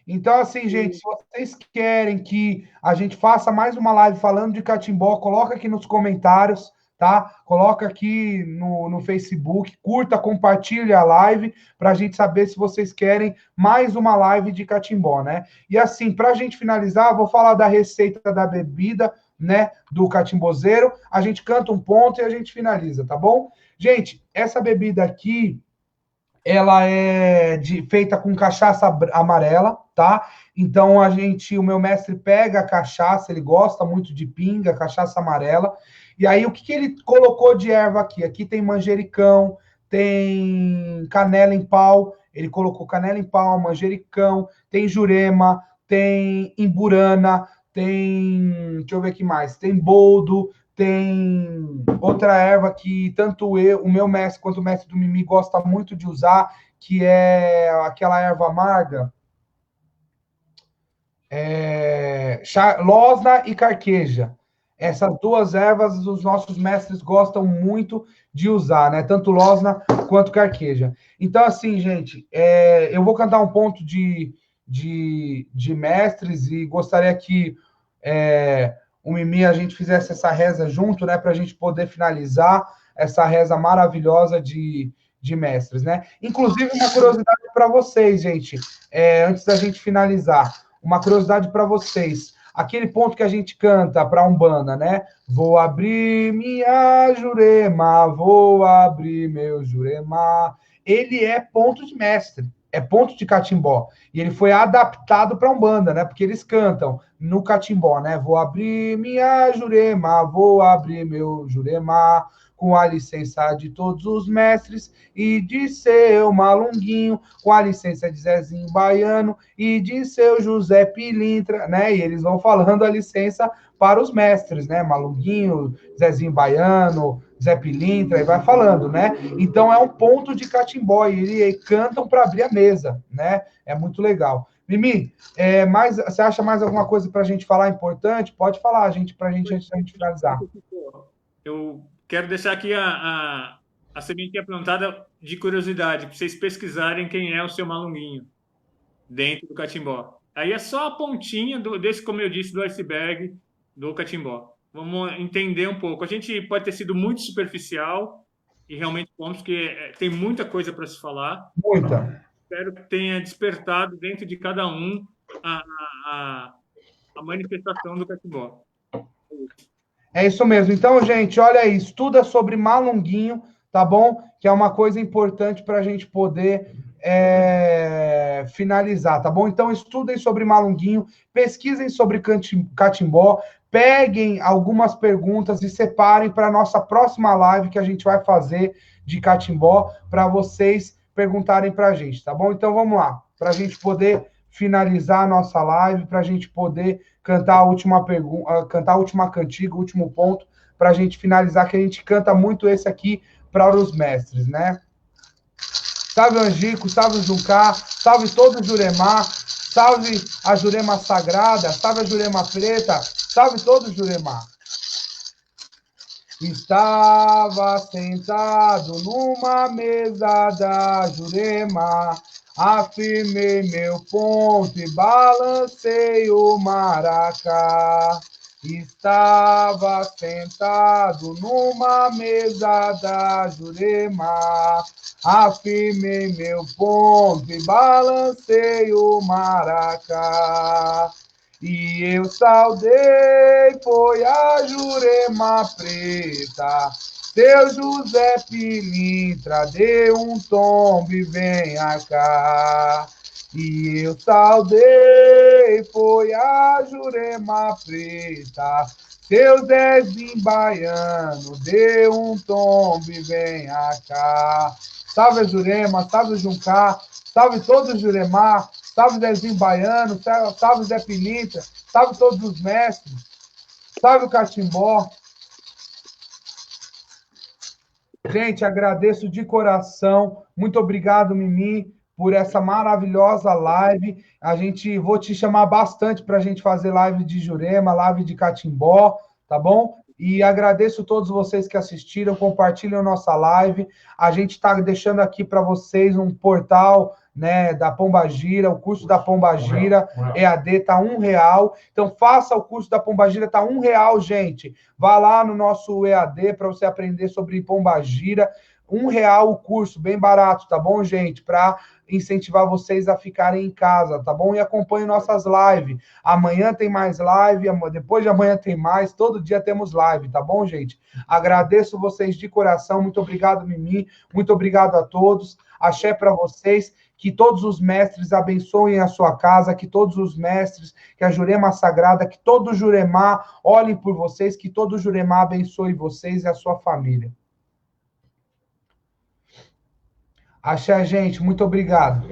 Speaker 3: Então, assim, gente, se vocês querem que a gente faça mais uma live falando de catimbó, coloca aqui nos comentários, tá? Coloca aqui no Facebook, curta, compartilha a live, para a gente saber se vocês querem mais uma live de catimbó, né? E assim, para a gente finalizar, vou falar da receita da bebida, né, do catimbozeiro, a gente canta um ponto e a gente finaliza, tá bom? Gente, essa bebida aqui, ela é feita com cachaça amarela, tá? Então, o meu mestre pega a cachaça, ele gosta muito de pinga, cachaça amarela, e aí o que ele colocou de erva aqui? Aqui tem manjericão, tem canela em pau, ele colocou canela em pau, manjericão, tem jurema, tem imburana, deixa eu ver aqui mais, tem boldo, tem outra erva que tanto o meu mestre quanto o mestre do Mimi gosta muito de usar, que é aquela erva amarga, losna e carqueja. Essas duas ervas os nossos mestres gostam muito de usar, né? Tanto losna quanto carqueja. Então, assim, gente, eu vou cantar um ponto de mestres e gostaria que o Mimi, a gente fizesse essa reza junto, né, para a gente poder finalizar essa reza maravilhosa de mestres, né? Inclusive, uma curiosidade para vocês, gente, antes da gente finalizar, uma curiosidade para vocês, aquele ponto que a gente canta para a Umbanda, né? Vou abrir minha jurema, vou abrir meu jurema, ele é ponto de mestre. É ponto de catimbó. E ele foi adaptado para Umbanda, né? Porque eles cantam no catimbó, né? Vou abrir minha jurema, vou abrir meu jurema, com a licença de todos os mestres e de seu Malunguinho, com a licença de Zezinho Baiano e de seu José Pilintra, né? E eles vão falando a licença para os mestres, né? Malunguinho, Zezinho Baiano, Zé Pilintra, e vai falando, né? Então é um ponto de catimbó, e eles cantam para abrir a mesa, né? É muito legal. Mimi, você acha mais alguma coisa para a gente falar importante? Pode falar, para a gente, antes da gente finalizar.
Speaker 4: Eu quero deixar aqui a sementinha plantada de curiosidade, para vocês pesquisarem quem é o seu malunguinho dentro do catimbó. Aí é só a pontinha desse, como eu disse, do iceberg do catimbó. Vamos entender um pouco. A gente pode ter sido muito superficial e realmente fomos, porque tem muita coisa para se falar.
Speaker 3: Muita.
Speaker 4: Espero que tenha despertado dentro de cada um a manifestação do catimbó.
Speaker 3: É isso mesmo. Então, gente, olha aí, estuda sobre malunguinho, tá bom? Que é uma coisa importante para a gente poder finalizar, tá bom? Então, estudem sobre malunguinho, pesquisem sobre catimbó, peguem algumas perguntas e separem para a nossa próxima live que a gente vai fazer de catimbó, para vocês perguntarem para a gente, tá bom? Então, vamos lá, para a gente poder finalizar a nossa live, para a gente poder cantar a última pergunta, cantar a última cantiga, o último ponto, para a gente finalizar, que a gente canta muito esse aqui para os mestres, né? Salve o Angico, salve o Juncá, salve todo o Jurema, salve a Jurema Sagrada, salve a Jurema Preta, salve todo o Jurema. Estava sentado numa mesa da Jurema, afirmei meu ponto e balancei o maracá. Estava sentado numa mesa da Jurema, afirmei meu ponto e balancei o maracá. E eu saudei, foi a Jurema Preta, seu José Pilintra, deu um tombo e venha cá. E eu saudei, foi a Jurema Preta, seu Zezinho Baiano, deu um tombo e venha cá. Salve a Jurema, salve o Juncá, salve todos os Jurema, salve Zezinho Baiano, salve Zé Pilintra, salve todos os mestres, salve o catimbó. Gente, agradeço de coração. Muito obrigado, Mimi, por essa maravilhosa live. Vou te chamar bastante para a gente fazer live de Jurema, live de catimbó, tá bom? E agradeço a todos vocês que assistiram, compartilhem a nossa live. A gente está deixando aqui para vocês um portal, né, da Pombagira, o curso da Pombagira, EAD está R$1. Então, faça o curso da Pombagira, está R$1, gente. Vá lá no nosso EAD para você aprender sobre Pombagira. R$1 o curso, bem barato, tá bom, gente? Para incentivar vocês a ficarem em casa, tá bom? E acompanhem nossas lives. Amanhã tem mais live, depois de amanhã tem mais, todo dia temos live, tá bom, gente? Agradeço vocês de coração, muito obrigado, Mimi, muito obrigado a todos. Axé para vocês. Que todos os mestres abençoem a sua casa, que todos os mestres, que a Jurema Sagrada, que todo Jurema olhem por vocês, que todo Jurema abençoe vocês e a sua família. Axé, gente, muito obrigado.